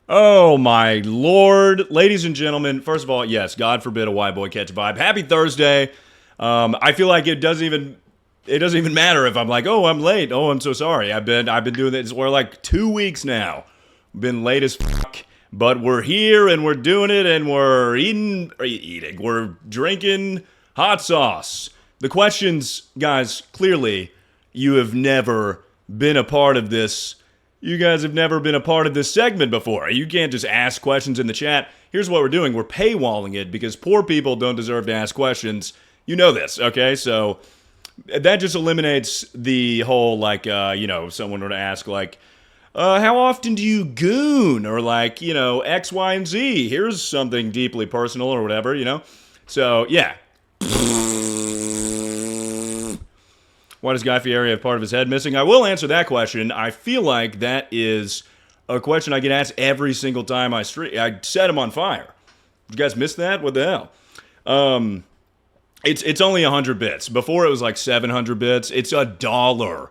Oh my lord, ladies and gentlemen. First of all, yes, God forbid a white boy catch a vibe. Happy Thursday. I feel like it doesn't even matter if I'm like, oh, I'm late. Oh, I'm so sorry. I've been doing this for like 2 weeks now. Been late as fuck, but we're here and we're doing it and we're eating. We're drinking hot sauce. The questions, guys. Clearly, you have never been a part of this. You guys have never been a part of this segment before. You can't just ask questions in the chat. Here's what we're doing. We're paywalling it because poor people don't deserve to ask questions. You know this, okay? So that just eliminates the whole, like, someone were to ask, like, how often do you goon? Or, like, X, Y, and Z. Here's something deeply personal or whatever. So, yeah. Why does Guy Fieri have part of his head missing? I will answer that question. I feel like that is a question I get asked every single time I set him on fire. You guys missed that? What the hell? It's only 100 bits. Before it was like 700 bits. It's $1.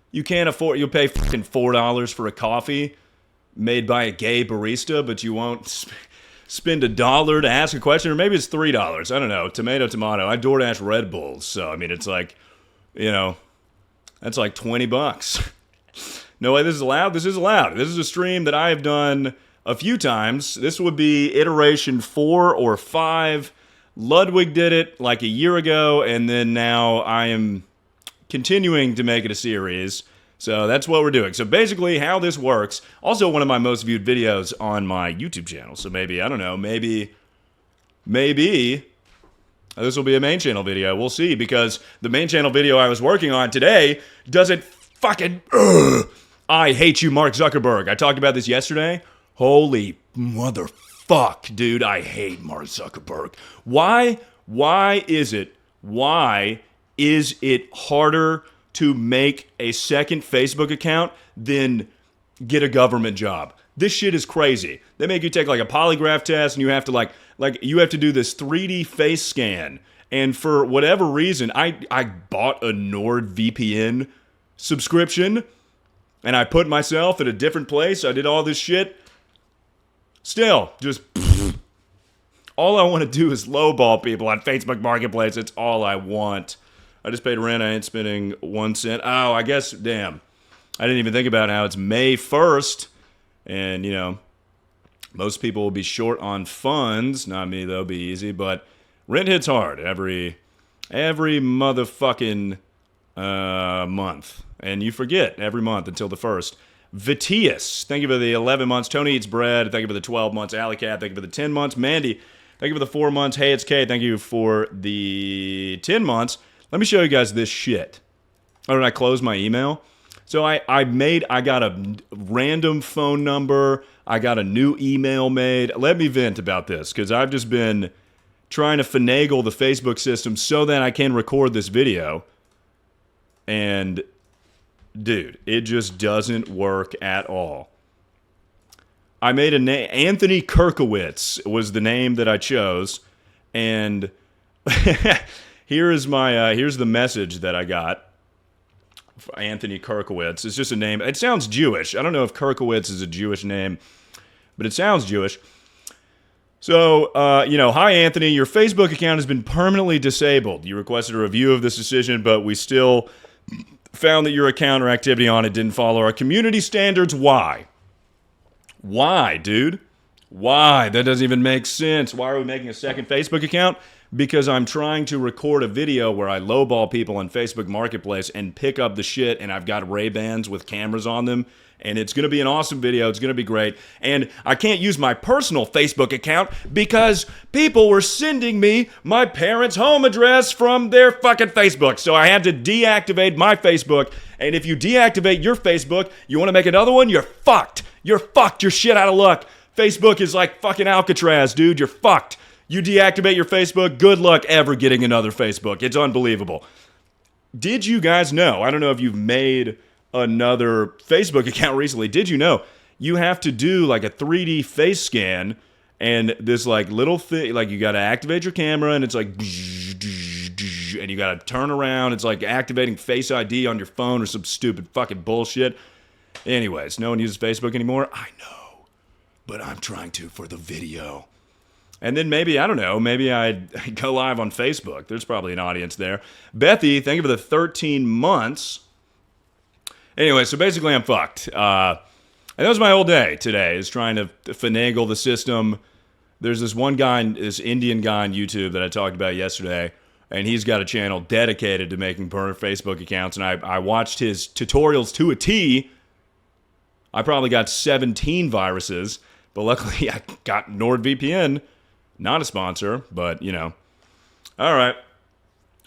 You can't afford. You'll pay fucking $4 for a coffee made by a gay barista, but you won't spend $1 to ask a question, or maybe it's $3. I don't know. Tomato. I DoorDash Red Bulls, so I mean it's like. That's like $20. No way this is allowed? This is allowed. This is a stream that I have done a few times. This would be iteration 4 or 5. Ludwig did it like a year ago, and then now I am continuing to make it a series. So that's what we're doing. So basically how this works, also one of my most viewed videos on my YouTube channel. So maybe, I don't know, maybe this will be a main channel video. We'll see, because the main channel video I was working on today doesn't fucking... I hate you, Mark Zuckerberg. I talked about this yesterday. Holy motherfuck, dude. I hate Mark Zuckerberg. Why is it harder to make a second Facebook account than get a government job? This shit is crazy. They make you take like a polygraph test, and you have to like you have to do this 3D face scan. And for whatever reason, I bought a NordVPN subscription, and I put myself at a different place. I did all this shit. Still, just all I want to do is lowball people on Facebook Marketplace. It's all I want. I just paid rent. I ain't spending 1 cent. Oh, I guess, damn. I didn't even think about how it's May 1st. And, most people will be short on funds. Not me, though. Be easy. But rent hits hard every motherfucking month. And you forget every month until the 1st. Vitius, thank you for the 11 months. Tony Eats Bread, thank you for the 12 months. Alley Cat, thank you for the 10 months. Mandy, thank you for the 4 months. Hey, it's Kay, thank you for the 10 months. Let me show you guys this shit. Oh, did I close my email? So I got a random phone number. I got a new email made. Let me vent about this, because I've just been trying to finagle the Facebook system so that I can record this video. And, dude, it just doesn't work at all. I made a name. Anthony Kirkowitz was the name that I chose. And here's the message that I got. Anthony Kirkowitz. It's just a name. It sounds Jewish. I don't know if Kirkowitz is a Jewish name, but it sounds Jewish. So, hi, Anthony. Your Facebook account has been permanently disabled. You requested a review of this decision, but we still found that your account or activity on it didn't follow our community standards. Why? Why, dude? Why? That doesn't even make sense. Why are we making a second Facebook account? Because I'm trying to record a video where I lowball people on Facebook Marketplace and pick up the shit, and I've got Ray-Bans with cameras on them, and it's going to be an awesome video. It's going to be great. And I can't use my personal Facebook account because people were sending me my parents' home address from their fucking Facebook. So I had to deactivate my Facebook, and if you deactivate your Facebook, you want to make another one, you're fucked. You're fucked. You're shit out of luck. Facebook is like fucking Alcatraz, dude. You're fucked. You deactivate your Facebook, good luck ever getting another Facebook. It's unbelievable. Did you guys know, I don't know if you've made another Facebook account recently, did you know you have to do like a 3D face scan, and this like little thing, like you got to activate your camera, and it's like, and you got to turn around. It's like activating Face ID on your phone or some stupid fucking bullshit. Anyways, no one uses Facebook anymore. I know. but I'm trying to for the video. And then maybe, I don't know, maybe I'd go live on Facebook. There's probably an audience there. Bethy, thank you for the 13 months. Anyway, so basically I'm fucked. And that was my whole day today, is trying to finagle the system. There's this one guy, this Indian guy on YouTube that I talked about yesterday, and he's got a channel dedicated to making burner Facebook accounts, and I watched his tutorials to a T. I probably got 17 viruses, but luckily I got NordVPN. Not a sponsor, but, you know. All right.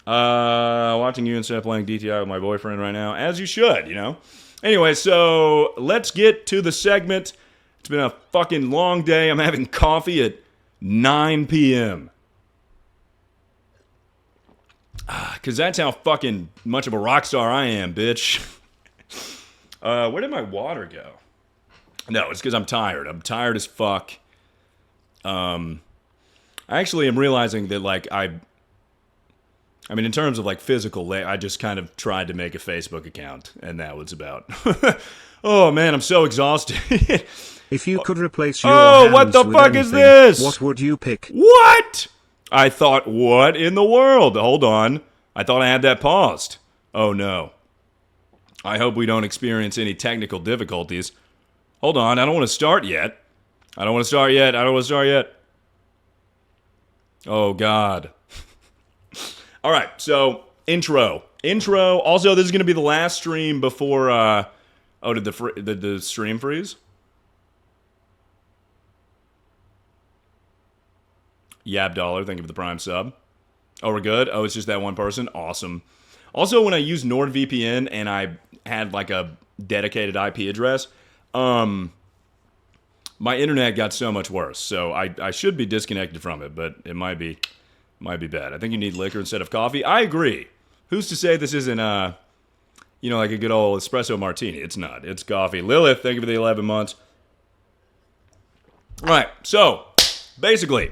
Watching you instead of playing DTI with my boyfriend right now, as you should, you know. Anyway, so let's get to the segment. It's been a fucking long day. I'm having coffee at 9 p.m. Because that's how fucking much of a rock star I am, bitch. Where did my water go? No, it's because I'm tired. I'm tired as fuck. I actually am realizing that, like, I mean, in terms of, like, physical, I just kind of tried to make a Facebook account, and that was about. Oh, man, I'm so exhausted. If you could replace your hands what the with fuck anything, is this? what would you pick? What? I thought, what in the world? Hold on. I thought I had that paused. Oh, no. I hope we don't experience any technical difficulties. Hold on, I don't want to start yet. I don't want to start yet. Oh, God. All right, so intro. Also, this is going to be the last stream before... did the stream freeze? Yab$, thank you for the Prime sub. Oh, we're good? Oh, it's just that one person? Awesome. Also, when I used NordVPN and I had, like, a dedicated IP address, my internet got so much worse, so I should be disconnected from it, but it might be bad. I think you need liquor instead of coffee. I agree. Who's to say this isn't, like a good old espresso martini? It's not. It's coffee. Lilith, thank you for the 11 months. All right, so, basically,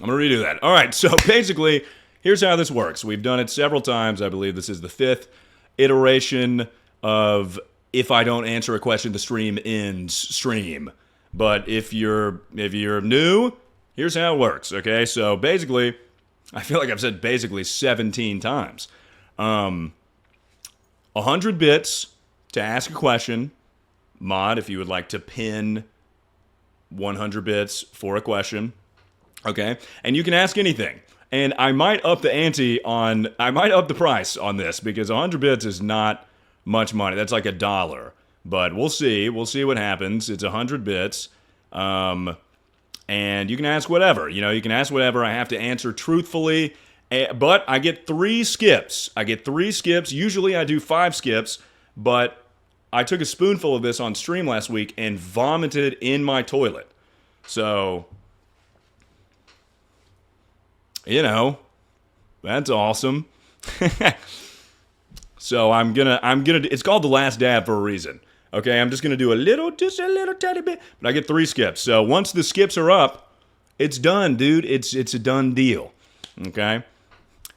I'm going to redo that. All right, so basically, here's how this works. We've done it several times. I believe this is the 5th iteration of... If I don't answer a question, the stream ends stream. But if you're new, here's how it works, okay? So basically, I feel like I've said basically 17 times. 100 bits to ask a question. Mod, if you would like to pin 100 bits for a question. Okay? And you can ask anything. And I might up the price on this because 100 bits is not much money. That's like $1. But we'll see. We'll see what happens. It's 100 bits. And you can ask whatever. You can ask whatever. I have to answer truthfully. But I get 3 skips. Usually I do 5 skips. But I took a spoonful of this on stream last week and vomited in my toilet. So, that's awesome. So I'm gonna. It's called The Last Dab for a reason. Okay, I'm just gonna do just a little tiny bit. But I get 3 skips. So once the skips are up, it's done, dude. It's a done deal. Okay.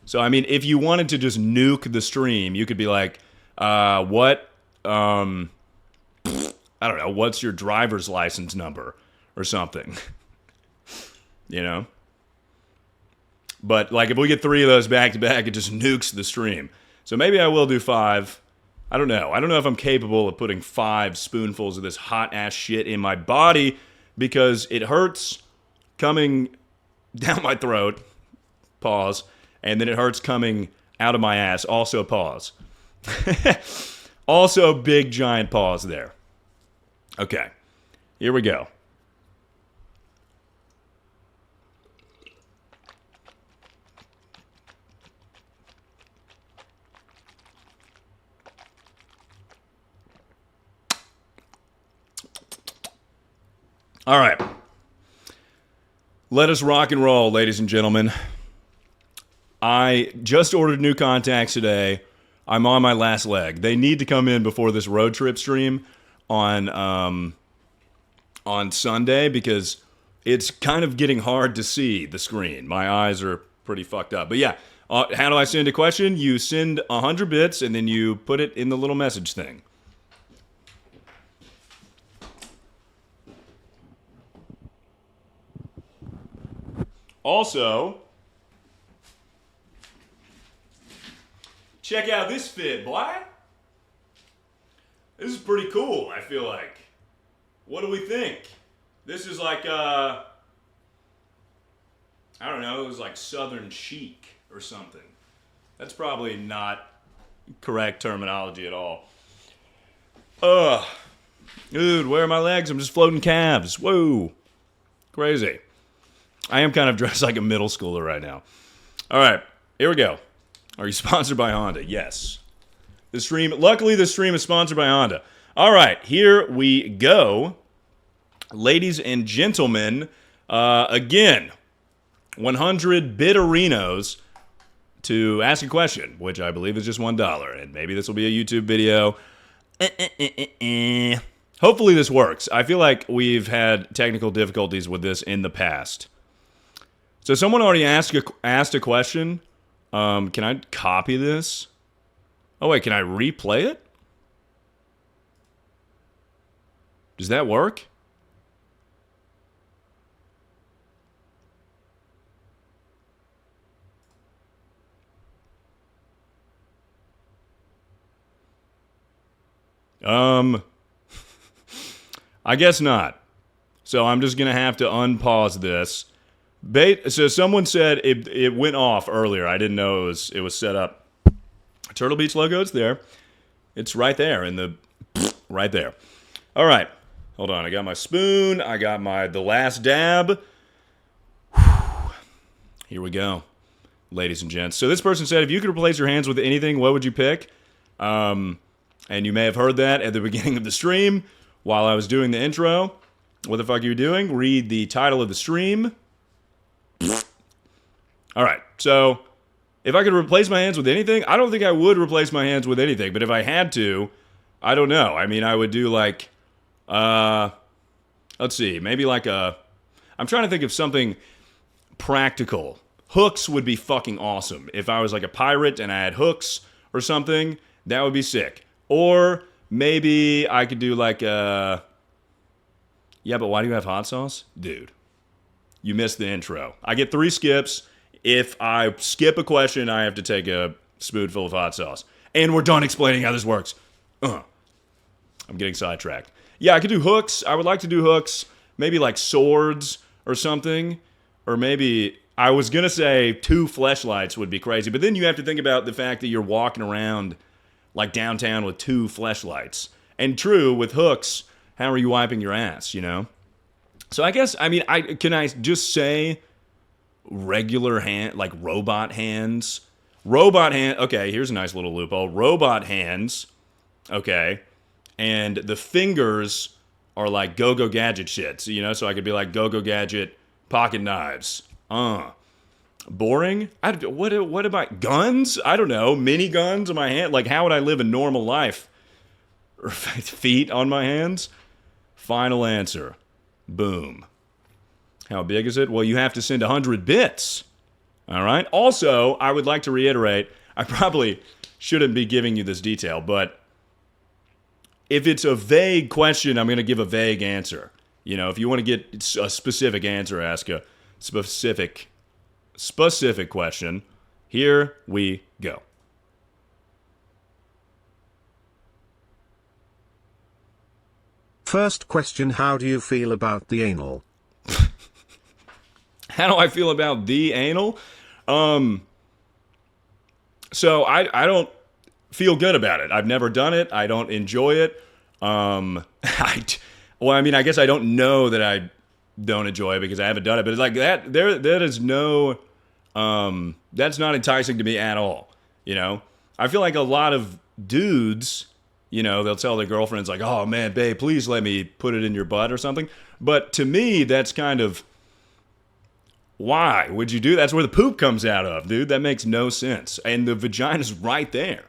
So I mean, if you wanted to just nuke the stream, you could be like, what? I don't know. What's your driver's license number or something? But like, if we get 3 of those back to back, it just nukes the stream. So maybe I will do 5. I don't know. I don't know if I'm capable of putting 5 spoonfuls of this hot-ass shit in my body because it hurts coming down my throat. Pause. And then it hurts coming out of my ass. Also pause. Also big, giant pause there. Okay. Here we go. All right. Let us rock and roll, ladies and gentlemen. I just ordered new contacts today. I'm on my last leg. They need to come in before this road trip stream on Sunday because it's kind of getting hard to see the screen. My eyes are pretty fucked up. But yeah, how do I send a question? You send 100 bits and then you put it in the little message thing. Also, check out this fit, boy. This is pretty cool, I feel like. What do we think? This is like, I don't know, it was like Southern chic or something. That's probably not correct terminology at all. Dude, where are my legs? I'm just floating calves. Whoa. Crazy. I am kind of dressed like a middle schooler right now. All right, here we go. Are you sponsored by Honda? Yes. Luckily, the stream is sponsored by Honda. All right, here we go. Ladies and gentlemen, again, 100 bitterinos to ask a question, which I believe is just $1. And maybe this will be a YouTube video. Hopefully this works. I feel like we've had technical difficulties with this in the past. So someone already asked a question. Can I copy this? Oh, wait, can I replay it? Does that work? I guess not. So I'm just going to have to unpause this. So someone said it went off earlier. I didn't know it was set up. Turtle Beach logo, it's there. It's right there right there. All right. Hold on. I got my spoon. I got the last dab. Here we go, ladies and gents. So this person said, if you could replace your hands with anything, what would you pick? And you may have heard that at the beginning of the stream while I was doing the intro. What the fuck are you doing? Read the title of the stream. All right, so if I could replace my hands with anything, I don't think I would replace my hands with anything. But if I had to, I don't know. I mean, I would do like, let's see, maybe like I'm trying to think of something practical. Hooks would be fucking awesome. If I was like a pirate and I had hooks or something, that would be sick. Or maybe I could do like yeah, but why do you have hot sauce? Dude, you missed the intro. I get 3 skips. If I skip a question, I have to take a spoonful of hot sauce. And we're done explaining how this works. I'm getting sidetracked. Yeah, I could do hooks. I would like to do hooks. Maybe like swords or something. Or maybe, I was going to say 2 fleshlights would be crazy. But then you have to think about the fact that you're walking around like downtown with 2 fleshlights. And true, with hooks, how are you wiping your ass, you know? So I guess, I mean, can I just say regular hand, like robot hands? Okay, here's a nice little loophole. Robot hands, okay, and the fingers are like go-go gadget shits, you know? So I could be like go-go gadget pocket knives. Boring? What about guns? I don't know. Mini guns on my hand? Like, how would I live a normal life? Or feet on my hands? Final answer. Boom. How big is it? Well, you have to send 100 bits. All right? Also, I would like to reiterate, I probably shouldn't be giving you this detail, but if it's a vague question, I'm going to give a vague answer. You know, if you want to get a specific answer, ask a specific question. Here we go. First question, how do you feel about the anal? How do I feel about the anal? So I don't feel good about it. I've never done it. I don't enjoy it. Well, I mean, I guess I don't know that I don't enjoy it because I haven't done it. But it's like that. That is no. That's not enticing to me at all. You know, I feel like a lot of dudes, you know, they'll tell their girlfriends like, "Oh man, babe, please let me put it in your butt or something." But to me, that's kind of, why would you do that? That's where the poop comes out of, dude. That makes no sense. And the vagina's right there.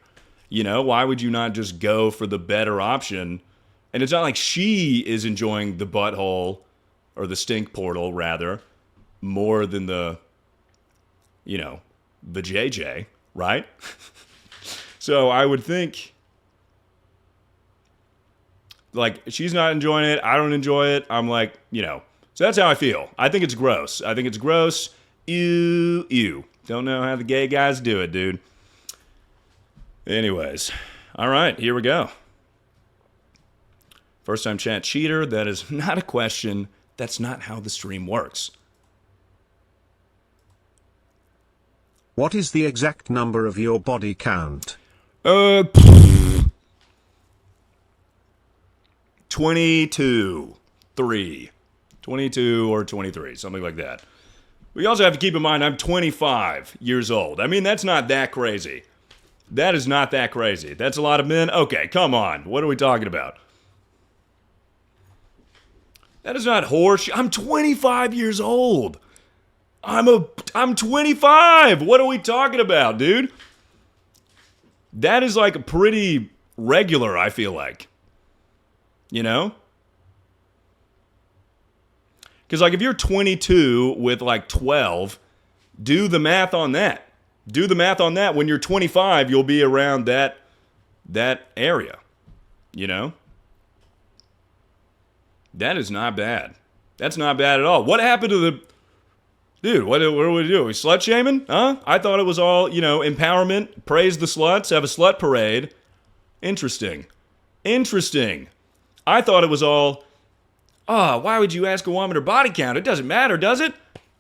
You know, why would you not just go for the better option? And it's not like she is enjoying the butthole, or the stink portal, rather, more than the, you know, the JJ, right? So I would think, like, she's not enjoying it. I don't enjoy it. I'm like, you know, so that's how I feel. I think it's gross. I think it's gross. Ew, ew. Don't know how the gay guys do it, dude. Anyways, all right, here we go. First time chat cheater, that is not a question. That's not how the stream works. What is the exact number of your body count? 22. 3. 22 or 23, something like that. We also have to keep in mind I'm 25 years old. I mean, that's not that crazy. That is not that crazy. That's a lot of men? Okay, come on. What are we talking about? That is not horse. I'm 25 years old. I'm 25. What are we talking about, dude? That is like pretty regular, I feel like. You know? Because like if you're 22 with like 12, do the math on that. Do the math on that. When you're 25, you'll be around that area. You know? That is not bad. That's not bad at all. What happened to the... Dude, what do we do? Are we slut shaming? Huh? I thought it was all, empowerment, praise the sluts, have a slut parade. Interesting. I thought it was all, why would you ask a woman her body count? It doesn't matter, does it?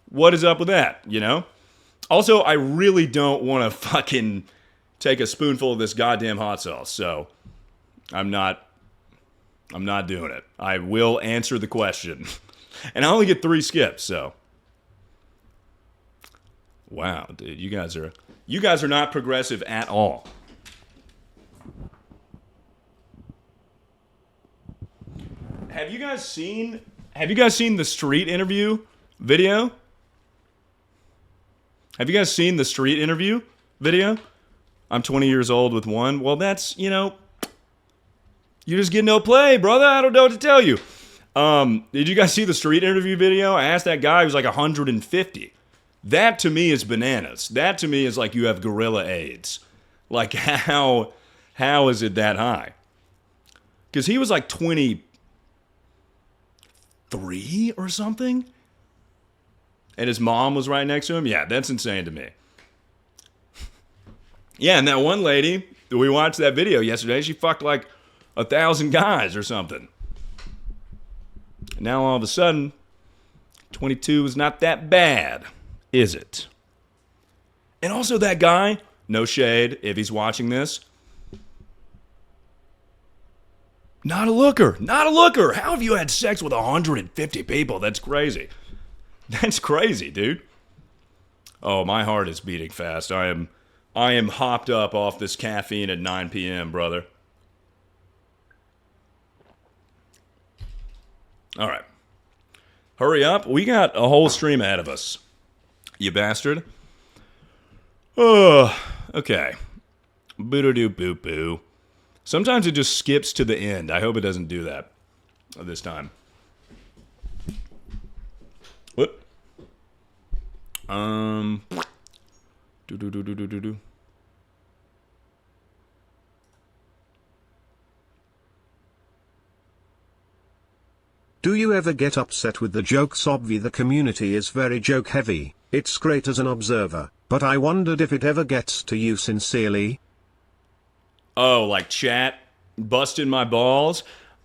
What is up with that, Also, I really don't want to fucking take a spoonful of this goddamn hot sauce, so I'm not doing it. I will answer the question. And I only get 3 skips, so... Wow, dude, you guys are not progressive at all. Have you guys seen the street interview video? Have you guys seen the street interview video? I'm 20 years old with one. Well, that's, you just get no play, brother. I don't know what to tell you. Did you guys see the street interview video? I asked that guy, he was like 150. That to me is bananas. That to me is like you have gorilla AIDS. Like how is it that high? Because he was like 23 or something. And his mom was right next to him. Yeah, that's insane to me. Yeah, and that one lady, we watched that video yesterday, she fucked like 1,000 guys or something. And now all of a sudden, 22 is not that bad. Is it? And also that guy, no shade if he's watching this. Not a looker. How have you had sex with 150 people? That's crazy. That's crazy, dude. Oh, my heart is beating fast. I am hopped up off this caffeine at 9 p.m., brother. All right. Hurry up. We got a whole stream ahead of us. You bastard. Oh, okay. Boo-doo-doo-boo-boo. Sometimes it just skips to the end. I hope it doesn't do that this time. What? Do-do-do-do-do-do-do. Do you ever get upset with the jokes? Obvi, the community is very joke heavy. It's great as an observer, but I wondered if it ever gets to you sincerely. Oh, like chat busting my balls?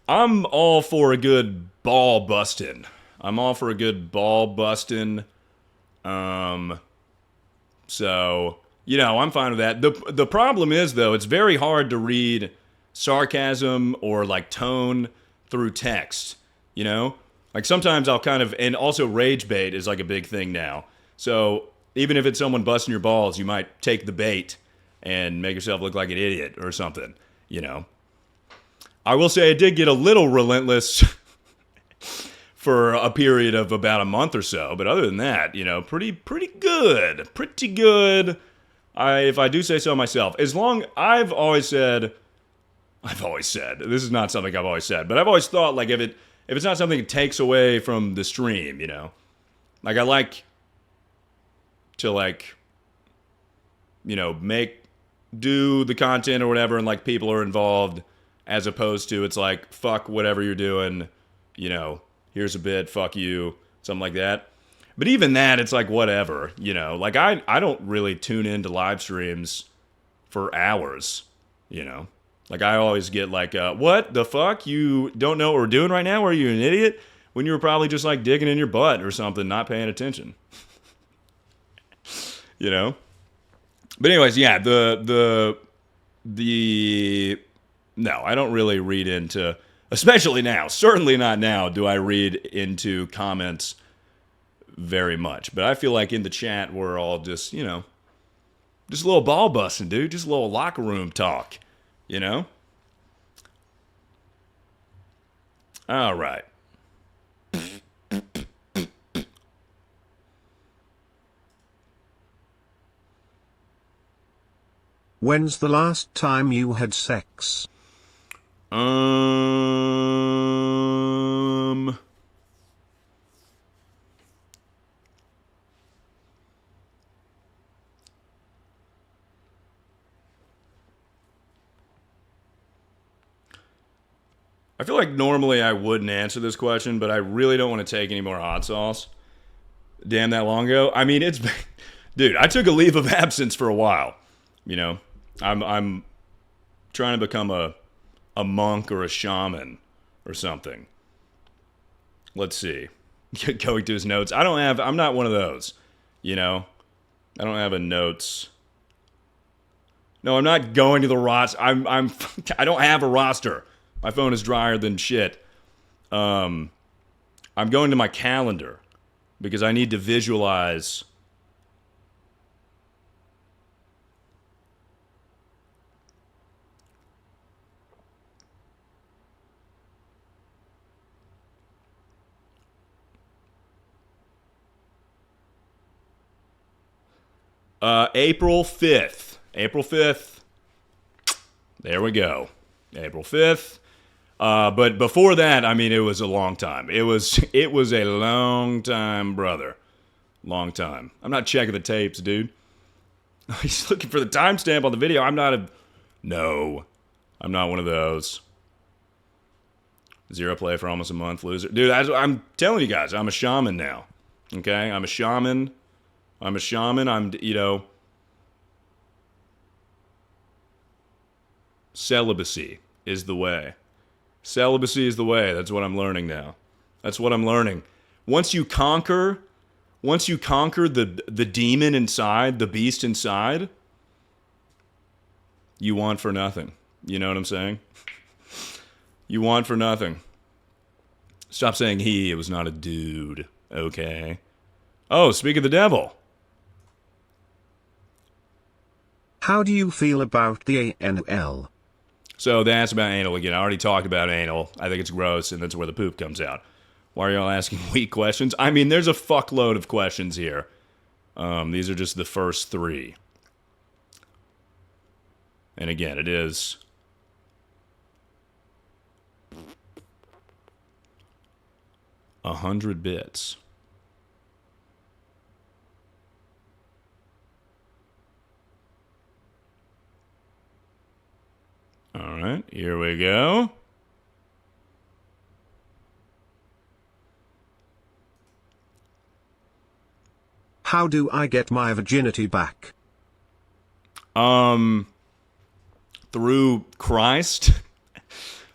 I'm all for a good ball busting. I'm So, I'm fine with that. The problem is, though, it's very hard to read sarcasm or, like, tone through text, Like, sometimes I'll kind of... And also rage bait is, like, a big thing now. So, even if it's someone busting your balls, you might take the bait and make yourself look like an idiot or something, I will say I did get a little relentless for a period of about a month or so. But other than that, pretty good. Pretty good. If I do say so myself. I've always said, this is not something I've always said, but I've always thought, like, if it's not something that takes away from the stream, Like, I like to, like, do the content or whatever, and, like, people are involved, as opposed to it's like, fuck whatever you're doing, here's a bit, fuck you, something like that. But even that, it's like whatever, you know. Like I don't really tune into live streams for hours, you know. Like I always get like, what the fuck? You don't know what we're doing right now? Are you an idiot? When you were probably just like digging in your butt or something, not paying attention. You know. But anyways, yeah, the no, I don't really read into, especially now. Certainly not now do I read into comments very much. But I feel like in the chat we're all just, you know, just a little ball busting, dude. Just a little locker room talk, you know? All right. When's the last time you had sex? I feel like normally I wouldn't answer this question, but I really don't want to take any more hot sauce. Damn, that long ago. I mean, it's been, dude, I took a leave of absence for a while. You know, I'm trying to become a monk or a shaman or something. Let's see. Going to his notes. I'm not one of those, you know. I don't have a notes. No, I'm not going to the roster. I don't have a roster. My phone is drier than shit. I'm going to my calendar because I need to visualize. April 5th. April 5th. There we go. April 5th. But before that, I mean, it was a long time. It was a long time, brother. Long time. I'm not checking the tapes, dude. He's looking for the timestamp on the video. No, I'm not one of those. Zero play for almost a month, loser. Dude, I'm telling you guys, I'm a shaman now. Okay? I'm a shaman. You know, celibacy is the way. Celibacy is the way. That's what I'm learning now. That's what I'm learning. Once you conquer the demon inside, the beast inside, you want for nothing. You know what I'm saying? You want for nothing. Stop saying he. It was not a dude. Okay. Oh, speak of the devil. How do you feel about the anal? So that's about anal again. I already talked about anal. I think it's gross, and that's where the poop comes out. Why are y'all asking weak questions? I mean, there's a fuckload of questions here. These are just the first three. And again, it is 100 bits. All right, here we go. How do I get my virginity back? Through Christ.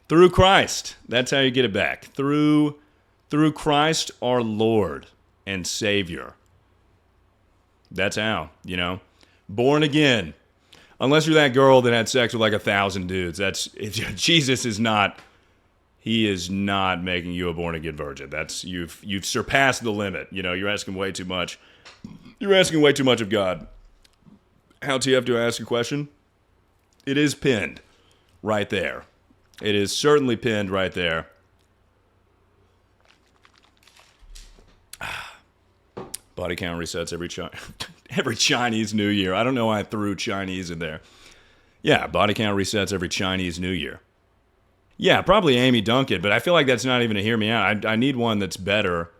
Through Christ. That's how you get it back. Through Christ our Lord and Savior. That's how, you know. Born again. Unless you're that girl that had sex with like 1,000 dudes. Jesus is not. He is not making you a born again virgin. That's you've surpassed the limit. You know, you're asking way too much. You're asking way too much of God. How TF do I ask a question? It is pinned right there. It is certainly pinned right there. Body count resets every Chinese New Year. I don't know why I threw Chinese in there. Yeah, body count resets every Chinese New Year. Yeah, probably Amy Duncan, but I feel like that's not even a hear me out. I need one that's better.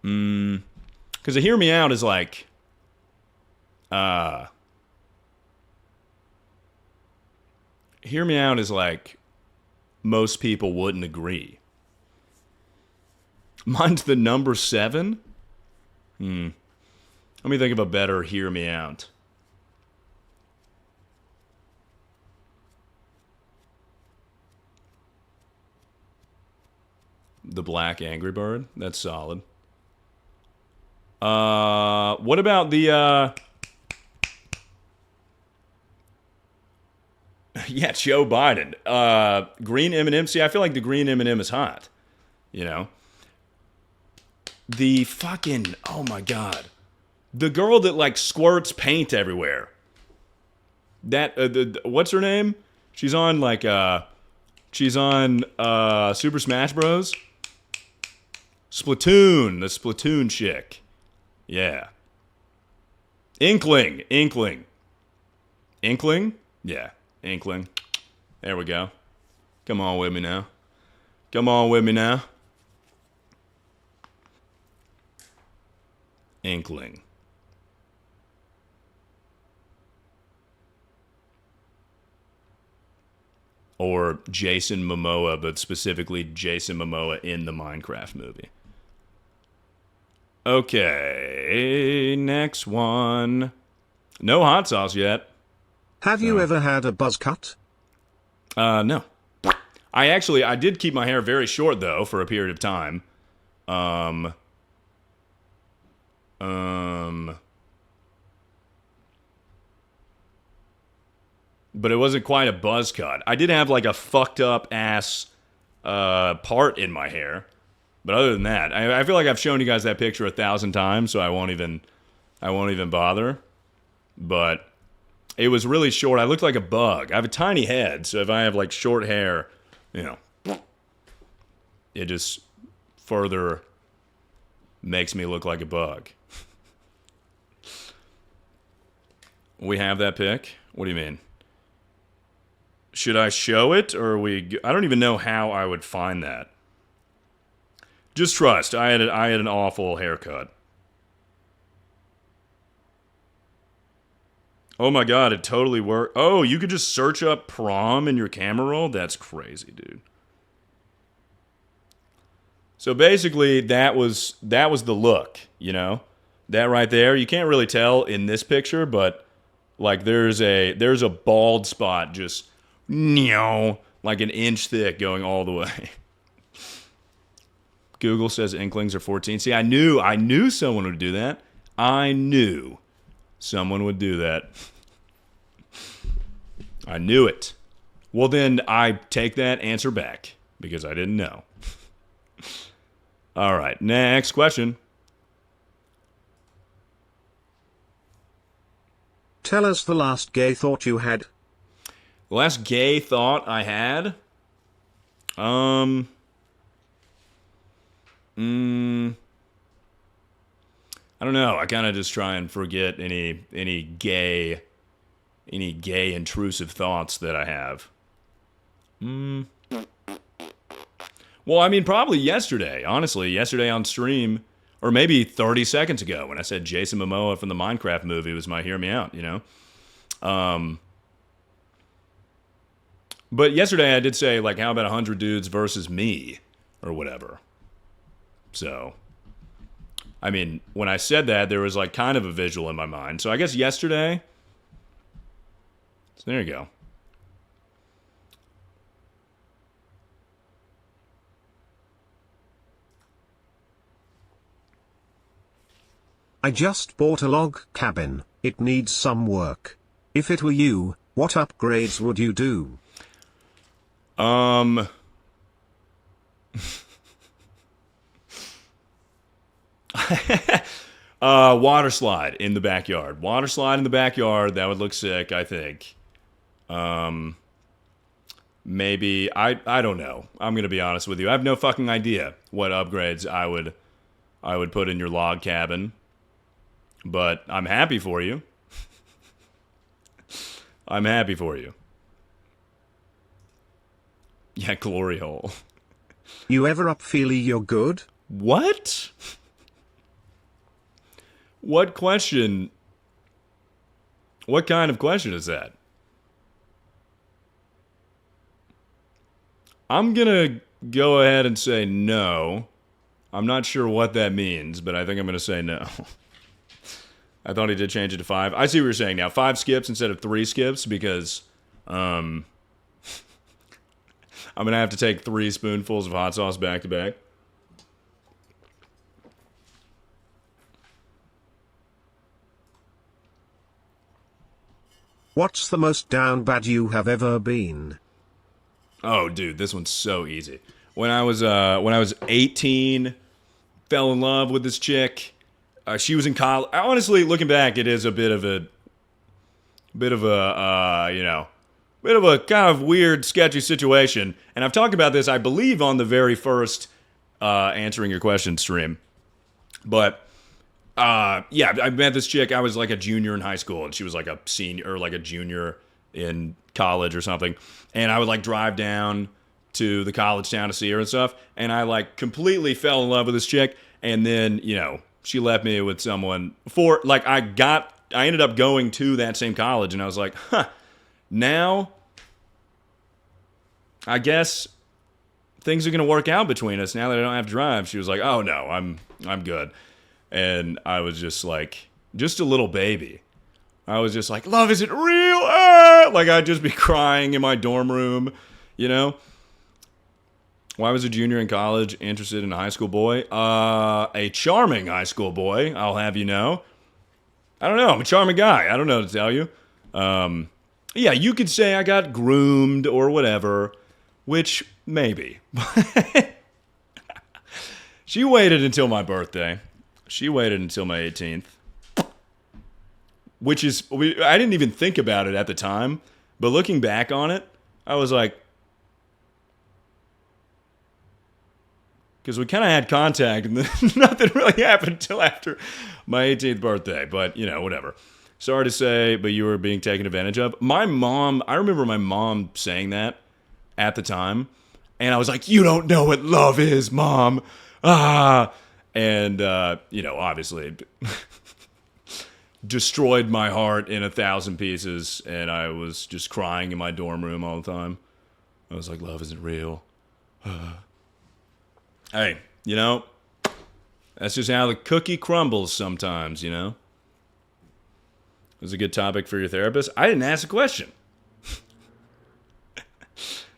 Because a hear me out is like, hear me out is like most people wouldn't agree. Mine's the number 7. Let me think of a better hear me out. The Black Angry Bird. That's solid. What about the, yeah, Joe Biden. Green M&M. See, I feel like the green M&M is hot. You know? The fucking, oh my God. The girl that, like, squirts paint everywhere. That, what's her name? She's on, like, Super Smash Bros. Splatoon. The Splatoon chick. Yeah. Inkling. Inkling? Yeah. Inkling. There we go. Come on with me now. Come on with me now. Inkling. Or Jason Momoa, but specifically Jason Momoa in the Minecraft movie. Okay, next one. No hot sauce yet. Have you ever had a buzz cut? No. I did keep my hair very short, though, for a period of time. But it wasn't quite a buzz cut. I did have, like, a fucked up ass part in my hair. But other than that, I feel like I've shown you guys that picture 1,000 times, so I won't even bother. But it was really short. I looked like a bug. I have a tiny head, so if I have, like, short hair, you know, it just further makes me look like a bug. We have that pic? What do you mean? Should I show it, or are we... I don't even know how I would find that. Just trust. I had an awful haircut. Oh my God, it totally worked. Oh, you could just search up prom in your camera roll? That's crazy, dude. So basically, that was the look, you know? That right there, you can't really tell in this picture, but like there's a bald spot just like an inch thick going all the way. Google says Inklings are 14. See, I knew someone would do that. I knew someone would do that. I knew it. Well, then I take that answer back because I didn't know. All right, next question. Tell us the last gay thought you had. The last gay thought I had? I don't know. I kind of just try and forget any gay intrusive thoughts that I have. Well, I mean, probably yesterday. Honestly, yesterday on stream, or maybe 30 seconds ago when I said Jason Momoa from the Minecraft movie was my hear me out. You know. But yesterday I did say, like, how about 100 dudes versus me, or whatever. So, I mean, when I said that, there was, like, kind of a visual in my mind. So I guess yesterday. So there you go. I just bought a log cabin. It needs some work. If it were you, what upgrades would you do? Water slide in the backyard. Water slide in the backyard. That would look sick, I think. Maybe I don't know. I'm gonna be honest with you. I have no fucking idea what upgrades I would put in your log cabin. But I'm happy for you. I'm happy for you. Yeah, glory hole. You ever up feely you're good? What? What question? What kind of question is that? I'm gonna go ahead and say no. I'm not sure what that means, but I think I'm going to say no. I thought he did change it to 5. I see what you're saying now. 5 skips instead of 3 skips because I'm going to have to take 3 spoonfuls of hot sauce back to back. What's the most down bad you have ever been? Oh, dude, this one's so easy. When I was 18, fell in love with this chick. She was in college. Honestly, looking back, it is a bit of a kind of weird, sketchy situation. And I've talked about this, I believe, on the very first answering your question stream. But yeah, I met this chick. I was like a junior in high school, and she was like a senior or like a junior in college or something. And I would like drive down to the college town to see her and stuff. And I like completely fell in love with this chick. And then, she left me with someone for like I ended up going to that same college, and I was like, now I guess things are gonna work out between us now that I don't have to drive. She was like, oh no, I'm good. And I was just like, just a little baby. I was just like, love isn't real. Like I'd just be crying in my dorm room, Why was a junior in college interested in a high school boy? A charming high school boy, I'll have you know. I don't know. I'm a charming guy. I don't know what to tell you. Yeah, you could say I got groomed or whatever, which maybe. She waited until my birthday. She waited until my 18th. Which is, I didn't even think about it at the time. But looking back on it, I was like, because we kind of had contact and then nothing really happened until after my 18th birthday. But, whatever. Sorry to say, but you were being taken advantage of. My mom, I remember my mom saying that at the time. And I was like, you don't know what love is, Mom. And, obviously destroyed my heart in 1,000 pieces. And I was just crying in my dorm room all the time. I was like, love isn't real. Hey, that's just how the cookie crumbles sometimes, It was a good topic for your therapist. I didn't ask a question.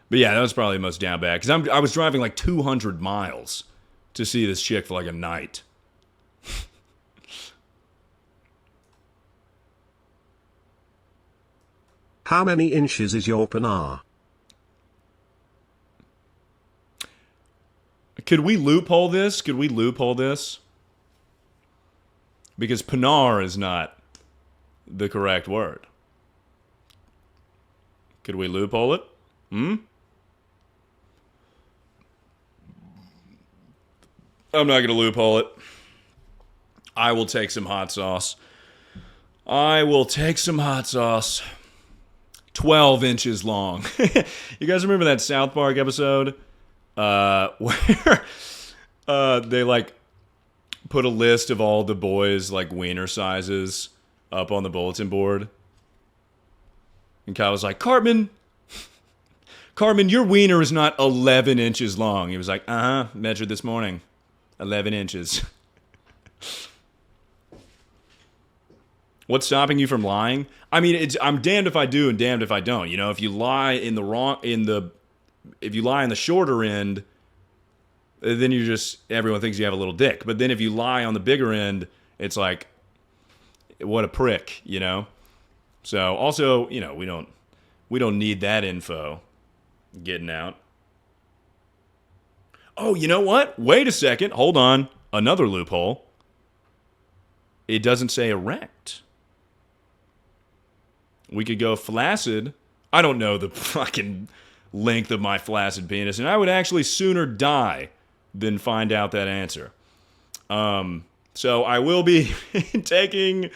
But yeah, that was probably the most down bad. Because I was driving like 200 miles to see this chick for like a night. How many inches is your panar? Could we loophole this? Because panar is not the correct word. Could we loophole it? I'm not going to loophole it. I will take some hot sauce. 12 inches long. You guys remember that South Park episode? Where they like put a list of all the boys' like wiener sizes up on the bulletin board. And Kyle was like, Cartman, your wiener is not 11 inches long. He was like, measured this morning. 11 inches. What's stopping you from lying? I mean, I'm damned if I do and damned if I don't. If you lie in the shorter end, then everyone thinks you have a little dick. But then if you lie on the bigger end, it's like, what a prick, So also, we don't need that info getting out. Oh, you know what? Wait a second. Hold on. Another loophole. It doesn't say erect. We could go flaccid. I don't know the fucking length of my flaccid penis, and I would actually sooner die than find out that answer. So I will be taking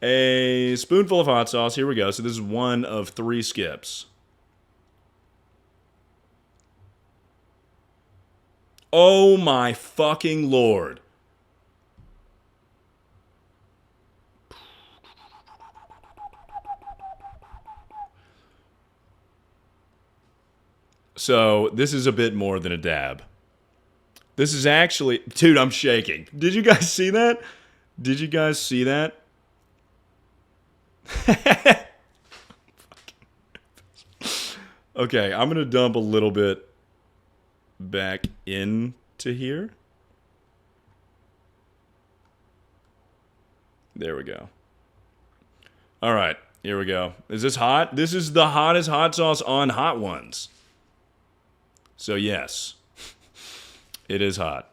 a spoonful of hot sauce. Here we go. So this is one of 3 skips. Oh my fucking Lord. So this is a bit more than a dab. This is actually... Dude, I'm shaking. Did you guys see that? Did you guys see that? Okay, I'm going to dump a little bit back into here. There we go. All right, here we go. Is this hot? This is the hottest hot sauce on Hot Ones. So yes, it is hot.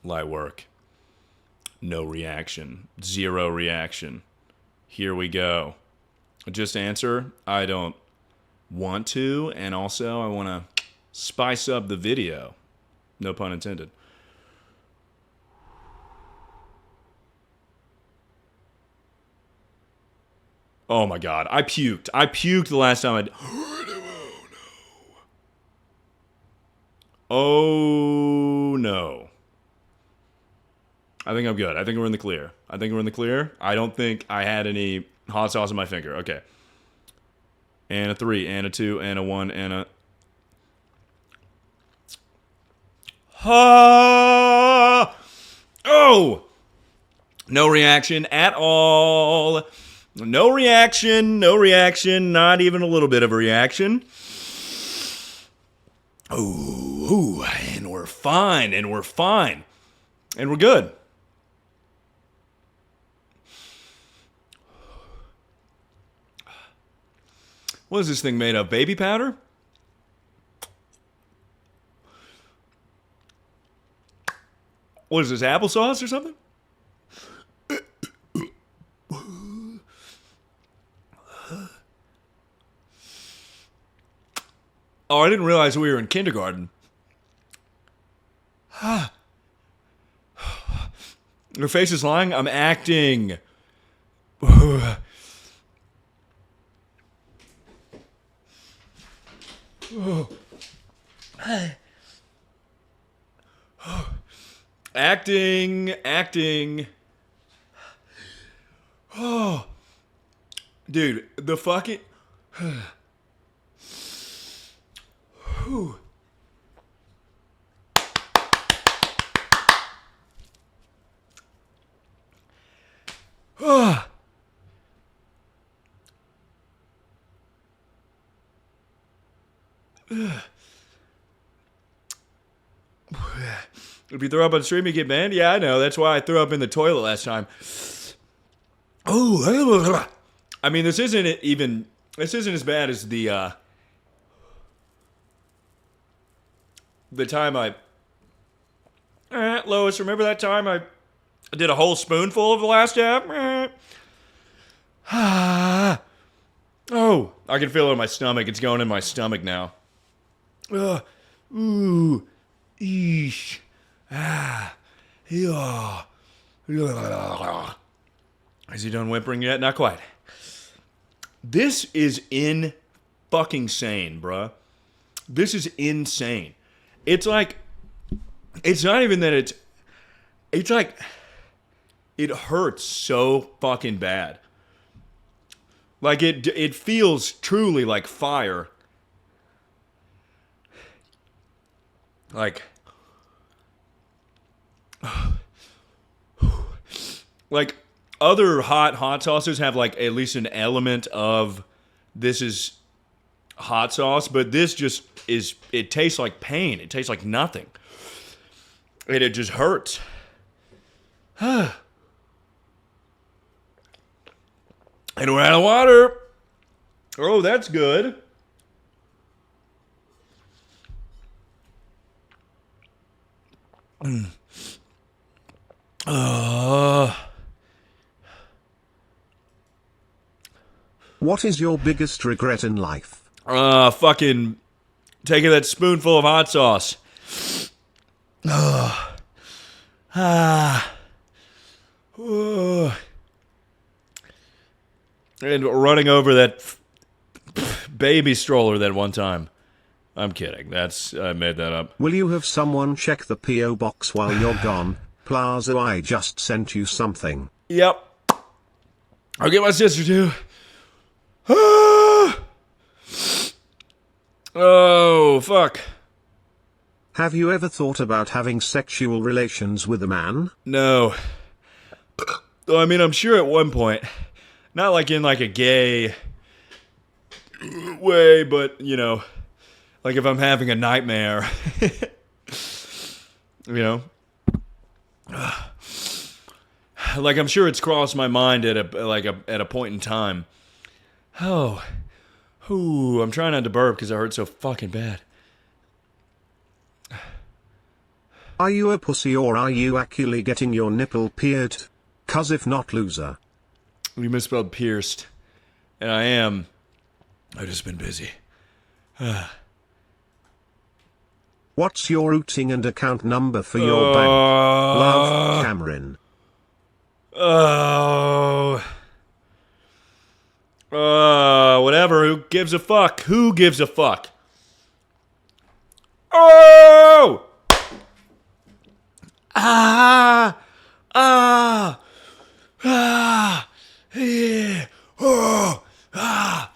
Light work. No reaction. Zero reaction. Here we go. Just answer, I don't want to, and also I want to spice up the video. No pun intended. Oh my god, I puked. I puked the last time I... Oh no. I think I'm good. I think we're in the clear. I think we're in the clear. I don't think I had any hot sauce in my finger. Okay. And a 3, and a 2, and a 1, and a... Oh! No reaction at all. No reaction. No reaction. Not even a little bit of a reaction. Ooh, and we're fine. And we're fine. And we're good. What is this thing made of? Baby powder? What is this, applesauce or something? Oh, I didn't realize we were in kindergarten. Your face is lying? I'm acting. Acting. Oh, dude, the fucking. If you throw up on stream, you get banned? Yeah, I know. That's why I threw up in the toilet last time. Oh, I mean, this isn't as bad as the time I... Lois, remember that time I did a whole spoonful of the last jab? Oh, I can feel it in my stomach. It's going in my stomach now. Ooh. Eesh. Yeah. Is he done whimpering yet? Not quite. This is fucking sane, bruh. This is insane. It's like, it's not even that it's like, it hurts so fucking bad. Like it feels truly like fire. Like other hot sauces have like at least an element of this is hot sauce, but this just is, it tastes like pain. It tastes like nothing. And it just hurts. And we're out of water. Oh, that's good. What is your biggest regret in life? Fucking taking that spoonful of hot sauce. And running over that baby stroller that one time. I'm kidding. I made that up. Will you have someone check the P.O. box while you're gone? Plaza, I just sent you something. Yep. I'll get my sister too. Oh, fuck. Have you ever thought about having sexual relations with a man? No. Though, I mean, I'm sure at one point. Not like in like a gay way, but, you know, like if I'm having a nightmare. You know? Like I'm sure it's crossed my mind at a point in time. Oh. Ooh, I'm trying not to burp because I hurt so fucking bad. Are you a pussy or are you actually getting your nipple pierced? 'Cause if not, loser. You misspelled pierced. And I am. I've just been busy. What's your routing and account number for your bank? Love, Cameron. Whatever. Who gives a fuck? Who gives a fuck? Oh! Ah! Ah! Ah! Yeah! Oh! Ah!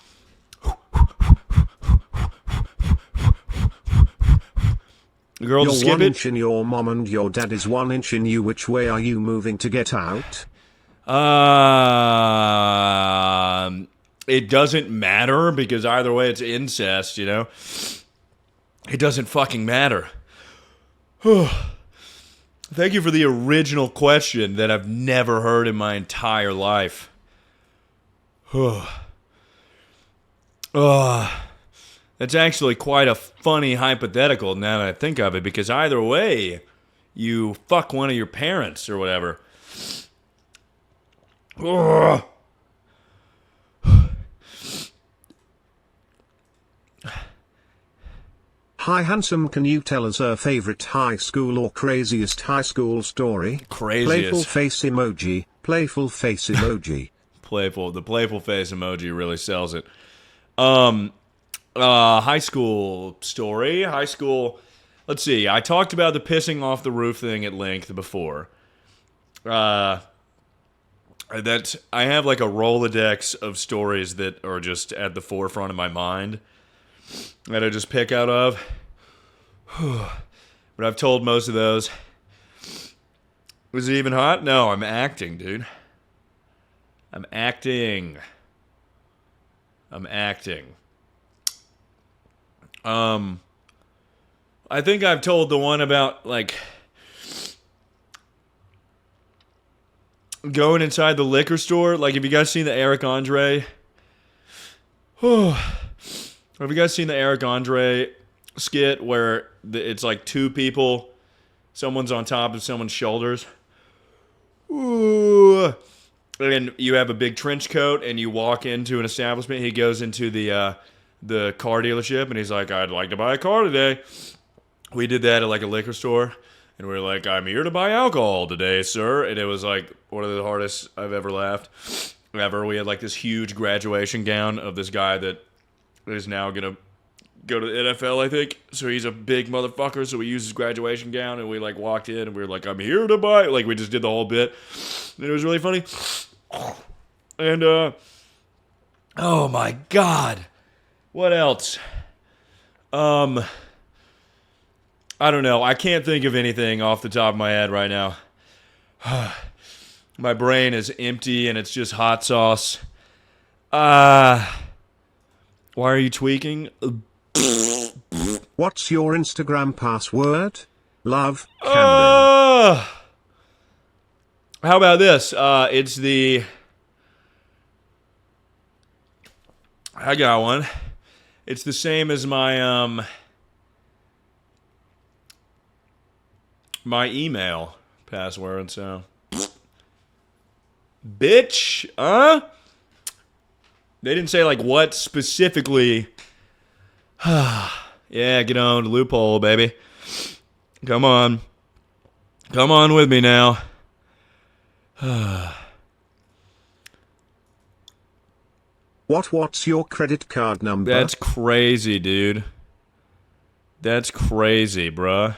The girl You're to skip 1 it. inch in your mom and your dad is 1 inch in you. Which way are you moving to get out? It doesn't matter because either way it's incest, you know? It doesn't fucking matter. Thank you for the original question that I've never heard in my entire life. That's actually quite a funny hypothetical now that I think of it, because either way, you fuck one of your parents or whatever. Hi Handsome, can you tell us a favorite high school or craziest high school story? Craziest. Playful face emoji, playful face emoji. The playful face emoji really sells it. High school story. High school. Let's see. I talked about the pissing off the roof thing at length before. That I have like a Rolodex of stories that are just at the forefront of my mind that I just pick out of. But I've told most of those. Was it even hot? No, I'm acting, dude. I'm acting. I think I've told the one about, like, going inside the liquor store. Like, have you guys seen the Eric Andre? Have you guys seen the Eric Andre skit where it's like two people, someone's on top of someone's shoulders? Ooh. And you have a big trench coat and you walk into an establishment. He goes into the car dealership and he's like, I'd like to buy a car today. We did that at like a liquor store. And we were like, I'm here to buy alcohol today, sir. And it was like one of the hardest I've ever laughed. Ever. We had like this huge graduation gown of this guy that is now going to go to the NFL, I think. So he's a big motherfucker. So we used his graduation gown and we like walked in and we were like, I'm here to buy. Like we just did the whole bit. And it was really funny. And, oh my God. What else? I don't know. I can't think of anything off the top of my head right now. My brain is empty and it's just hot sauce. Why are you tweaking? What's your Instagram password? Love, Cameron. How about this? It's the... I got one. It's the same as my, my email password, so... Bitch, huh? They didn't say, like, what specifically. Yeah, get on the loophole, baby. Come on. Come on with me now. What's your credit card number? That's crazy, dude. That's crazy, bruh.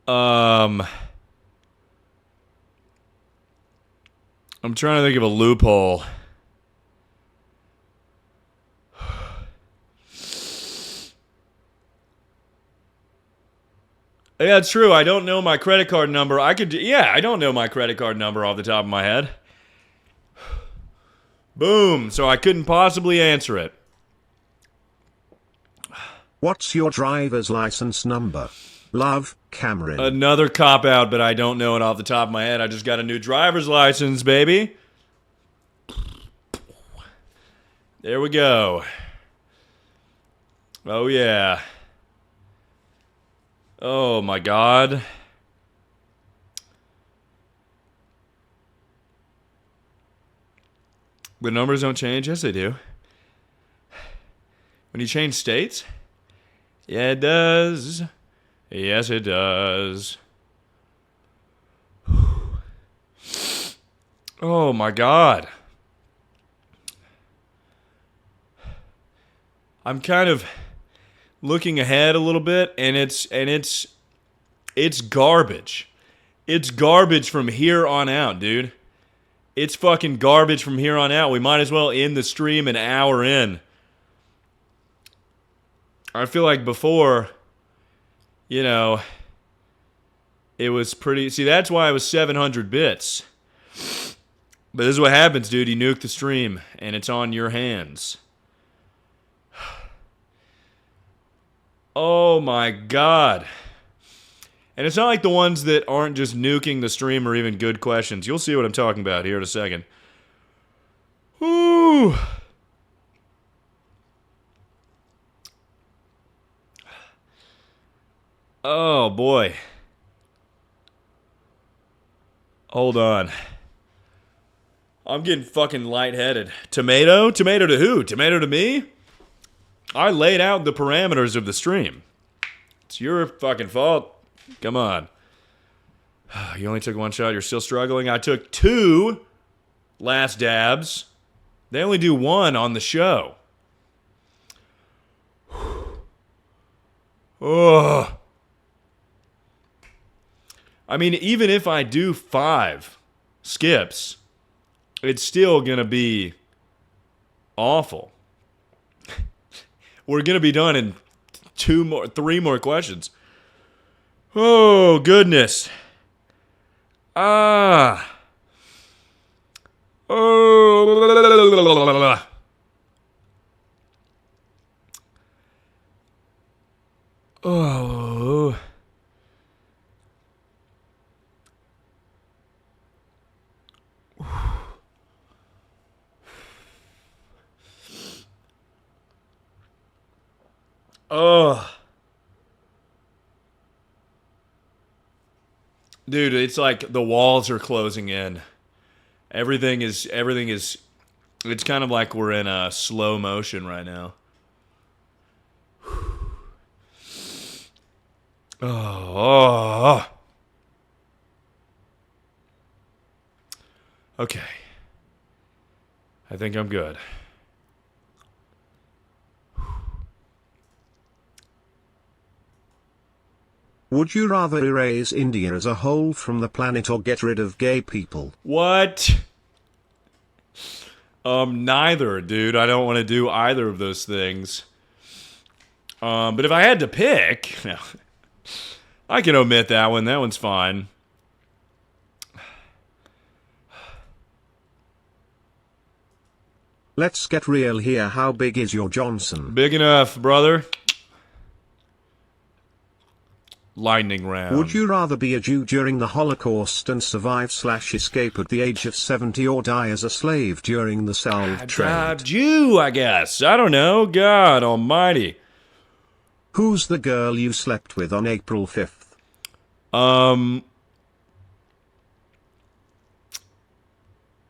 I'm trying to think of a loophole. Yeah, it's true. I don't know my credit card number. I don't know my credit card number off the top of my head. Boom. So I couldn't possibly answer it. What's your driver's license number? Love, Cameron. Another cop-out, but I don't know it off the top of my head. I just got a new driver's license, baby. There we go. Oh, yeah. Oh, my God. The numbers don't change? Yes, they do. When you change states? Yeah, it does. Yes, it does. Oh, my God. I'm kind of looking ahead a little bit, and it's garbage. It's garbage from here on out, dude. It's fucking garbage from here on out. We might as well end the stream an hour in. I feel like before, you know, it was pretty... See, that's why it was 700 bits. But this is what happens, dude. You nuke the stream, and it's on your hands. Oh my God. And it's not like the ones that aren't just nuking the stream are even good questions. You'll see what I'm talking about here in a second. Whew. Oh boy. Hold on. I'm getting fucking lightheaded. Tomato? Tomato to who? Tomato to me? I laid out the parameters of the stream. It's your fucking fault. Come on. You only took one shot. You're still struggling. I took 2 last dabs. They only do 1 on the show. Oh. I mean, even if I do 5 skips, it's still going to be awful. We're going to be done in 3 more questions. Oh, goodness. Oh. Oh. Oh. Dude, it's like the walls are closing in. Everything is, it's kind of like we're in a slow motion right now. Oh. Okay. I think I'm good. Would you rather erase India as a whole from the planet or get rid of gay people? What? Neither, dude. I don't want to do either of those things. But if I had to pick, no, I can omit that one. That one's fine. Let's get real here. How big is your Johnson? Big enough, brother. Lightning round. Would you rather be a Jew during the Holocaust and survive/escape at the age of 70 or die as a slave during the slave trade? Jew, I guess. I don't know. God almighty. Who's the girl you slept with on April 5th?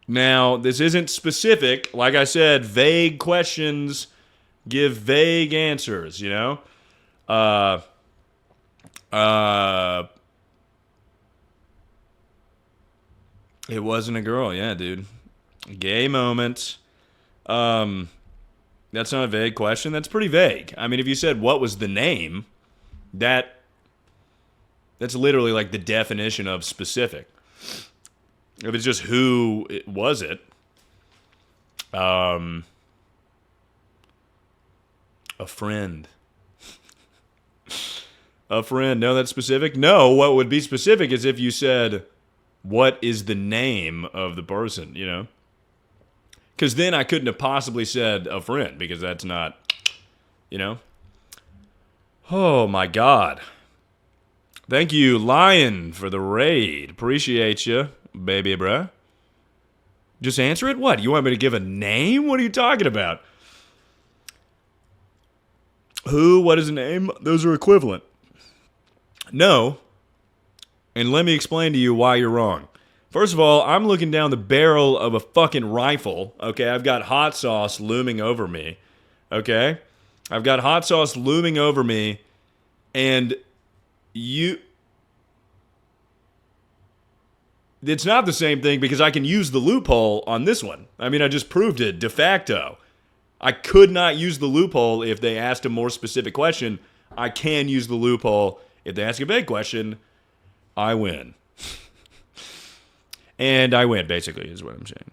Now, this isn't specific. Like I said, vague questions give vague answers, you know? It wasn't a girl, yeah, dude. Gay moment. That's not a vague question. That's pretty vague. I mean, if you said what was the name, that That's literally like the definition of specific. If it's just who was it, a friend. A friend. No, that's specific? No, what would be specific is if you said, what is the name of the person, you know? Because then I couldn't have possibly said a friend, because that's not, you know? Oh, my God. Thank you, Lion, for the raid. Appreciate you, baby bruh. Just answer it? What? You want me to give a name? What are you talking about? Who? What is a name? Those are equivalent. No. And let me explain to you why you're wrong. First of all, I'm looking down the barrel of a fucking rifle. Okay, I've got hot sauce looming over me. Okay? I've got hot sauce looming over me, and you... It's not the same thing because I can use the loophole on this one. I mean, I just proved it de facto. I could not use the loophole if they asked a more specific question. I can use the loophole if they ask a vague question. I win. And I win, basically, is what I'm saying.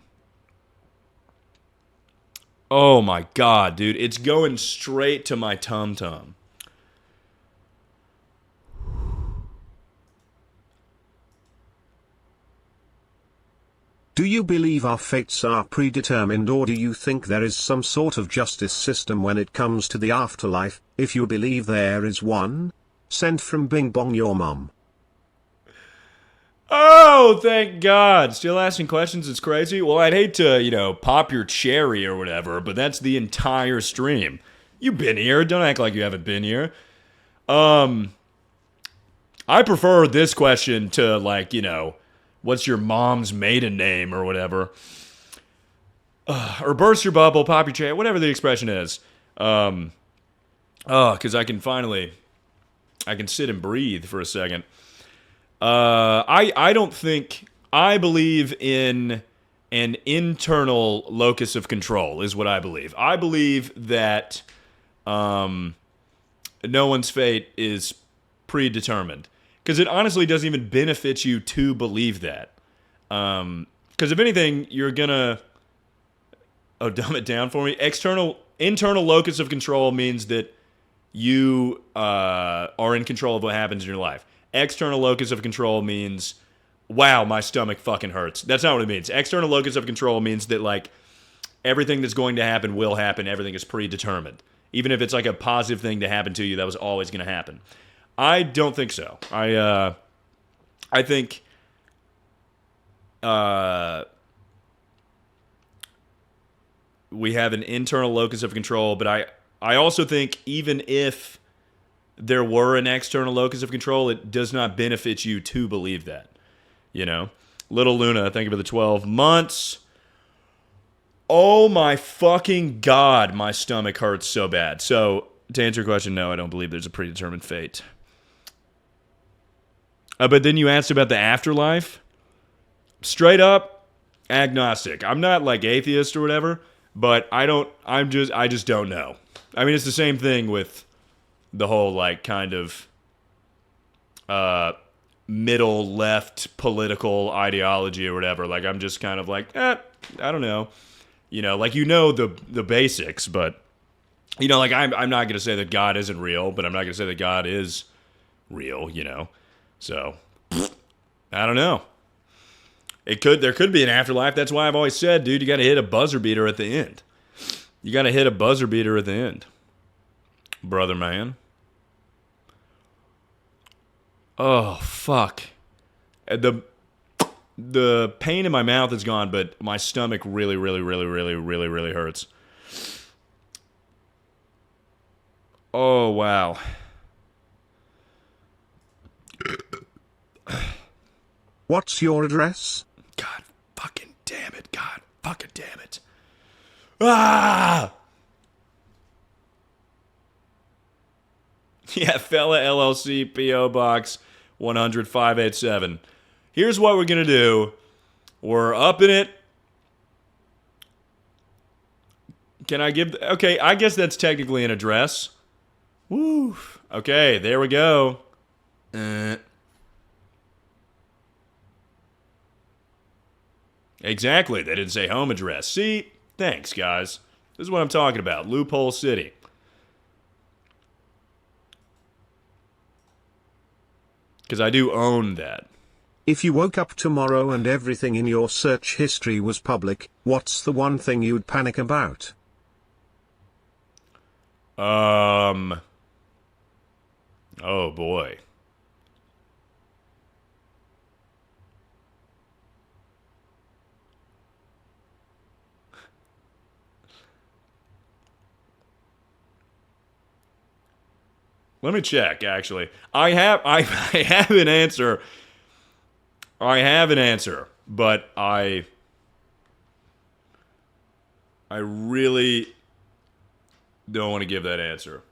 Oh my God, dude. It's going straight to my tum-tum. Do you believe our fates are predetermined, or do you think there is some sort of justice system when it comes to the afterlife? If you believe there is one, send from Bing Bong your mum. Oh, thank God. Still asking questions? It's crazy. Well, I'd hate to, pop your cherry or whatever, but that's the entire stream. You've been here. Don't act like you haven't been here. I prefer this question to, what's your mom's maiden name or whatever. Or burst your bubble, pop your cherry, whatever the expression is. Because I can sit and breathe for a second. I don't think, I believe in an internal locus of control is what I believe. I believe that no one's fate is predetermined. Because it honestly doesn't even benefit you to believe that. Because if anything, you're gonna... Oh, dumb it down for me. Internal locus of control means that you are in control of what happens in your life. External locus of control means, wow, my stomach fucking hurts. That's not what it means. External locus of control means that, everything that's going to happen will happen. Everything is predetermined. Even if it's, a positive thing to happen to you, that was always going to happen. I don't think so. I think we have an internal locus of control, but I also think even if there were an external locus of control, it does not benefit you to believe that. Little Luna, thank you for the 12 months. Oh my fucking God, my stomach hurts so bad. So, to answer your question, no, I don't believe there's a predetermined fate. But then you asked about the afterlife. Straight up, agnostic. I'm not atheist or whatever, but I just don't know. I mean, it's the same thing with the whole middle left political ideology or whatever. I'm just kind of I don't know. The basics, but I'm not going to say that God isn't real, but I'm not going to say that God is real, So, I don't know. There could be an afterlife. That's why I've always said, dude, you got to hit a buzzer beater at the end. You got to hit a buzzer beater at the end. Brother man. Oh, fuck. The pain in my mouth is gone, but my stomach really, really, really, really, really, really hurts. Oh, wow. What's your address? God fucking damn it. God fucking damn it. Ah! Yeah, Fella LLC, P.O. Box 100-587. Here's what we're going to do. We're upping it. Can I give... Okay, I guess that's technically an address. Woo. Okay, there we go. Exactly. They didn't say home address. See? Thanks, guys. This is what I'm talking about. Loophole City. Because I do own that. If you woke up tomorrow and everything in your search history was public, what's the one thing you'd panic about? Oh boy. Let me check, actually. I have an answer. I have an answer, but I really don't want to give that answer.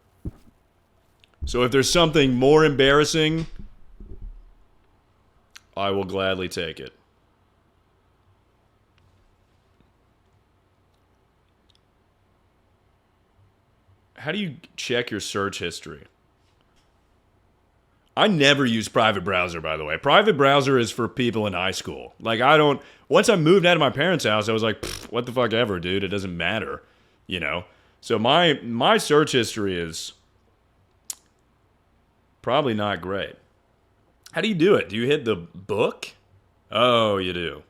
So if there's something more embarrassing, I will gladly take it. How do you check your search history? I never use private browser, by the way. Private browser is for people in high school. Like, I don't... Once I moved out of my parents' house, I was like, what the fuck ever, dude. It doesn't matter, you know? So my search history is probably not great. How do you do it? Do you hit the book? Oh, you do.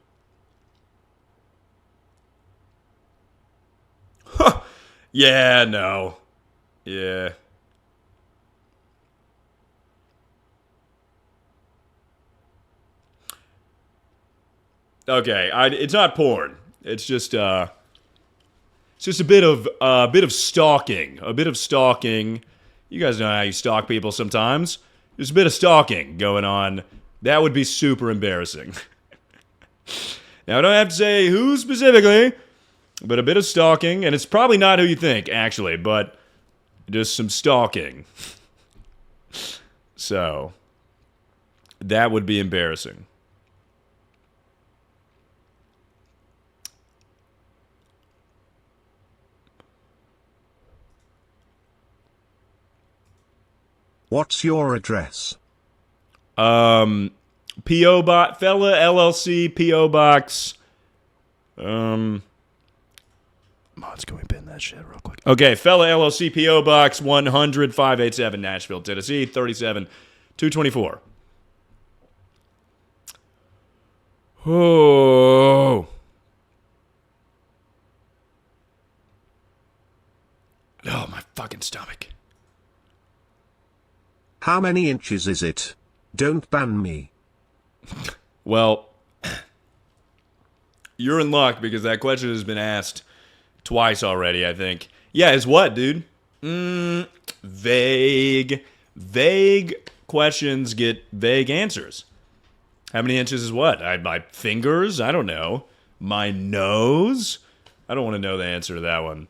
Huh. Yeah, no. Yeah. Okay, it's not porn. It's just a bit of stalking. A bit of stalking. You guys know how you stalk people sometimes. There's a bit of stalking going on. That would be super embarrassing. Now, I don't have to say who specifically, but a bit of stalking, and it's probably not who you think, actually, but just some stalking. So, that would be embarrassing. What's your address? P.O. Box, Fella LLC, P.O. Box. Mods, can we pin that shit real quick? Okay, Fella LLC, P.O. Box 100 587, Nashville, Tennessee, 37224. Oh. Oh, my fucking stomach. How many inches is it? Don't ban me. Well, you're in luck because that question has been asked twice already, I think. Yeah, it's what, dude? Vague. Vague questions get vague answers. How many inches is what? My fingers? I don't know. My nose? I don't want to know the answer to that one.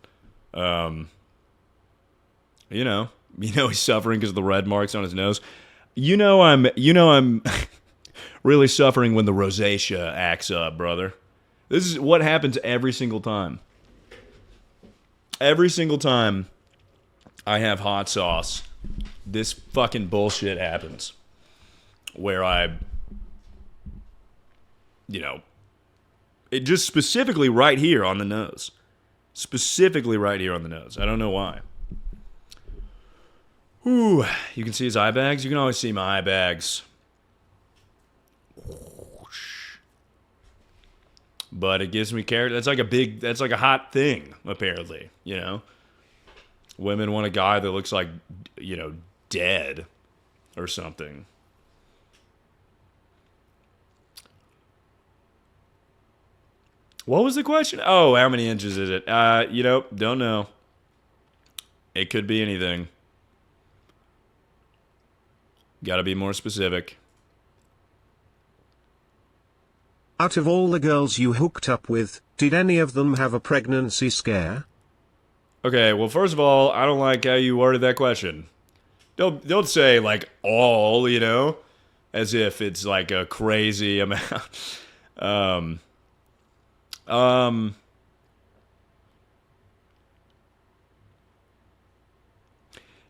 You know he's suffering because of the red marks on his nose. I'm really suffering when the rosacea acts up, brother. This is what happens every single time. Every single time I have hot sauce, this fucking bullshit happens. Where it just specifically right here on the nose. Specifically right here on the nose. I don't know why. Ooh, you can see his eye bags? You can always see my eye bags. But it gives me character. That's like a hot thing, apparently, you know? Women want a guy that looks like, dead or something. What was the question? Oh, how many inches is it? Don't know. It could be anything. Gotta be more specific. Out of all the girls you hooked up with, did any of them have a pregnancy scare? Okay, well, first of all, I don't like how you worded that question. Don't say, like, all, as if it's, like, a crazy amount.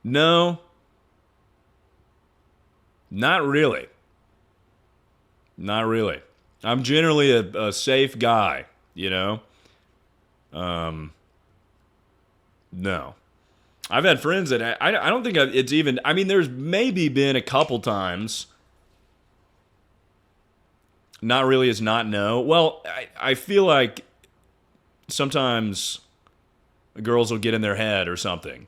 No. Not really. Not really. I'm generally a safe guy, you know? No. I've had friends that I don't think it's even, I mean, there's maybe been a couple times. Not really is not no. Well, I feel like sometimes girls will get in their head or something.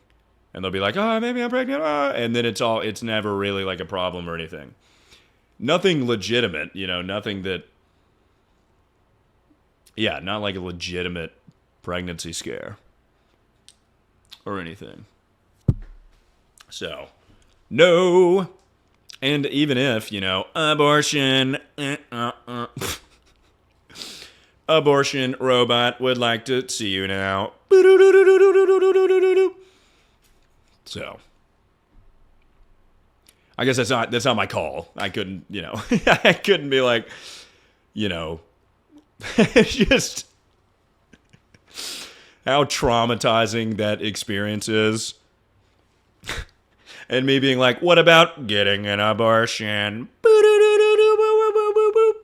And they'll be like, oh, maybe I'm pregnant. And then it's never really like a problem or anything. Nothing legitimate, you know, nothing that, yeah, not like a legitimate pregnancy scare or anything. So, no. And even if, you know, abortion, abortion robot would like to see you now. So, I guess that's not my call. I couldn't, you know, I couldn't be like, you know, just how traumatizing that experience is. And me being like, what about getting an abortion?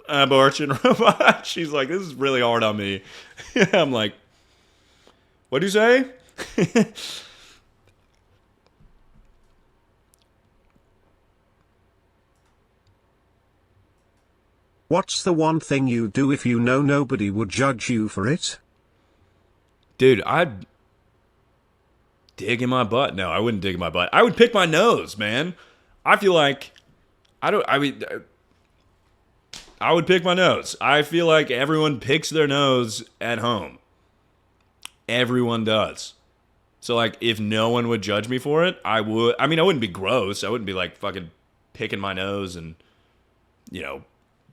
Abortion robot. She's like, this is really hard on me. I'm like, what'd you say? What's the one thing you do if you know nobody would judge you for it? Dude, I'd dig in my butt. No, I wouldn't dig in my butt. I would pick my nose, man. I feel like I would pick my nose. I feel like everyone picks their nose at home. Everyone does. So like if no one would judge me for it, I would. I mean, I wouldn't be gross. I wouldn't be like fucking picking my nose and, you know,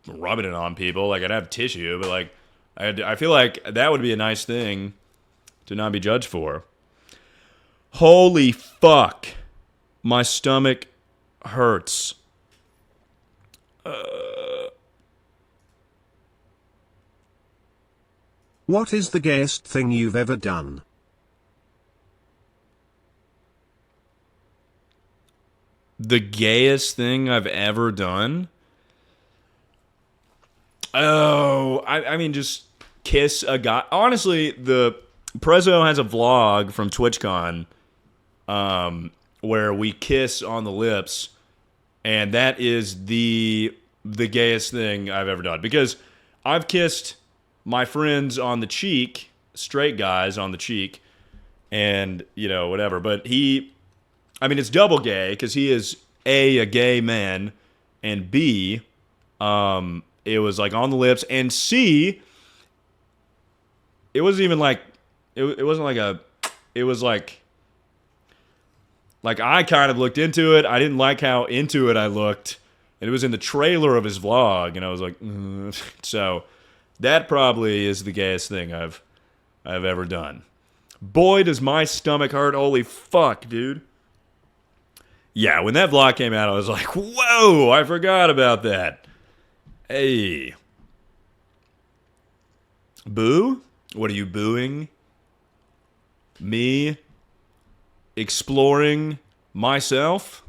rubbing it on people. Like I'd have tissue, but like I feel like that would be a nice thing to not be judged for. Holy fuck. My stomach hurts. What is the gayest thing you've ever done? The gayest thing I've ever done? Oh, I mean, just kiss a guy. Honestly, the Prezzo has a vlog from TwitchCon where we kiss on the lips, and that is the gayest thing I've ever done. Because I've kissed my friends on the cheek, straight guys on the cheek, and, you know, whatever. But I mean, it's double gay because he is a gay man, and B, it was like on the lips, and C, it wasn't even like, it wasn't like it was like I kind of looked into it. I didn't like how into it I looked. And it was in the trailer of his vlog, and I was like, So that probably is the gayest thing I've ever done. Boy, does my stomach hurt. Holy fuck, dude. Yeah, when that vlog came out, I was like, whoa, I forgot about that. Hey. Boo? What are you booing? Me exploring myself?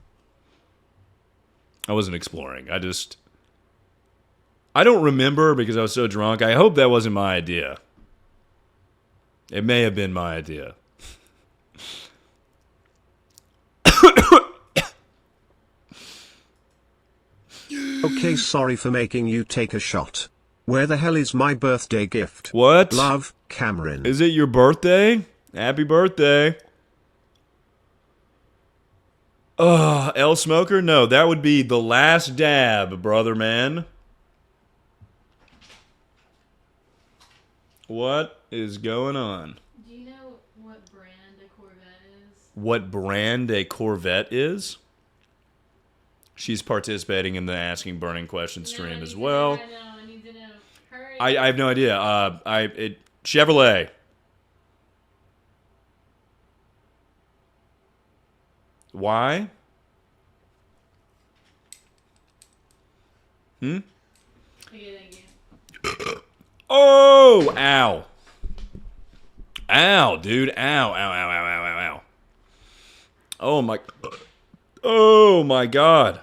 I wasn't exploring. I don't remember because I was so drunk. I hope that wasn't my idea. It may have been my idea. Okay, sorry for making you take a shot. Where the hell is my birthday gift? What? Love, Cameron. Is it your birthday? Happy birthday. L Smoker? No, that would be the last dab, brother man. What is going on? Do you know what brand a Corvette is? What brand a Corvette is? She's participating in the Asking Burning Questions stream as well. I know, I need to know. Hurry. I have no idea. Chevrolet. Why? Okay, thank you. Oh! Ow. Ow, dude. Ow, ow, ow, ow, ow, ow, ow. Oh my god.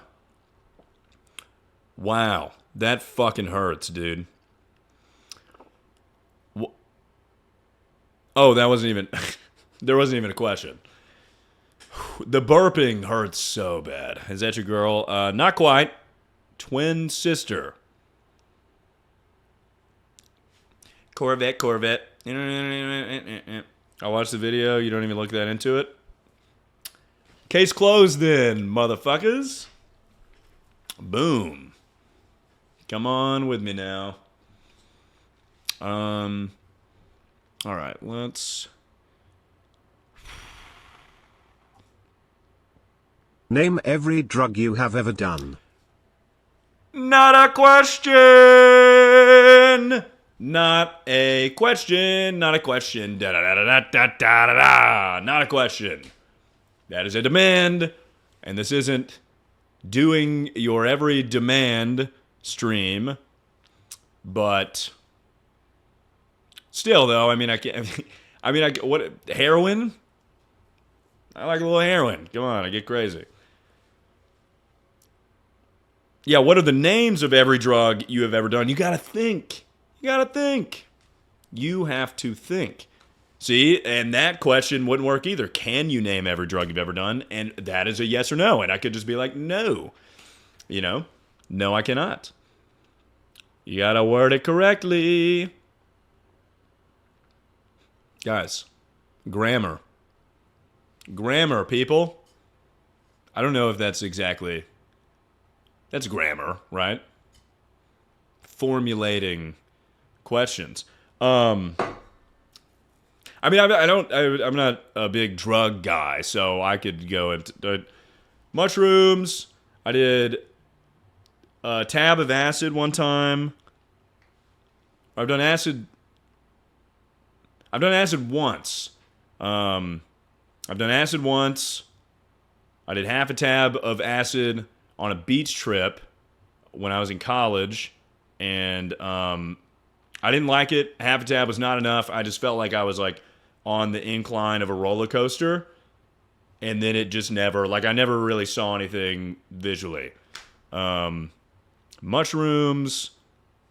Wow. That fucking hurts, dude. Oh, that wasn't even. There wasn't even a question. The burping hurts so bad. Is that your girl? Not quite. Twin sister. Corvette. I watched the video. You don't even look that into it. Case closed then, motherfuckers. Boom. Come on with me now. All right, let's... Name every drug you have ever done. Not a question! Not a question. Not a question. Da-da-da-da-da-da-da-da. Not a question. That is a demand, and this isn't doing your every demand stream, but still, though, I mean, what, heroin? I like a little heroin. Come on, I get crazy. Yeah, what are the names of every drug you have ever done? You gotta think. You gotta think. You have to think. See, and that question wouldn't work either. Can you name every drug you've ever done? And that is a yes or no. And I could just be like, no. You know? No, I cannot. You gotta word it correctly. Guys, grammar. Grammar, people. I don't know if that's exactly... That's grammar, right? Formulating questions. I mean, I'm not a big drug guy, so I could go into mushrooms. I did a tab of acid one time. I've done acid once. I've done acid once. I did half a tab of acid on a beach trip when I was in college, and I didn't like it. Half a tab was not enough. I just felt like I was like on the incline of a roller coaster, and then it just never, like I never really saw anything visually. Mushrooms.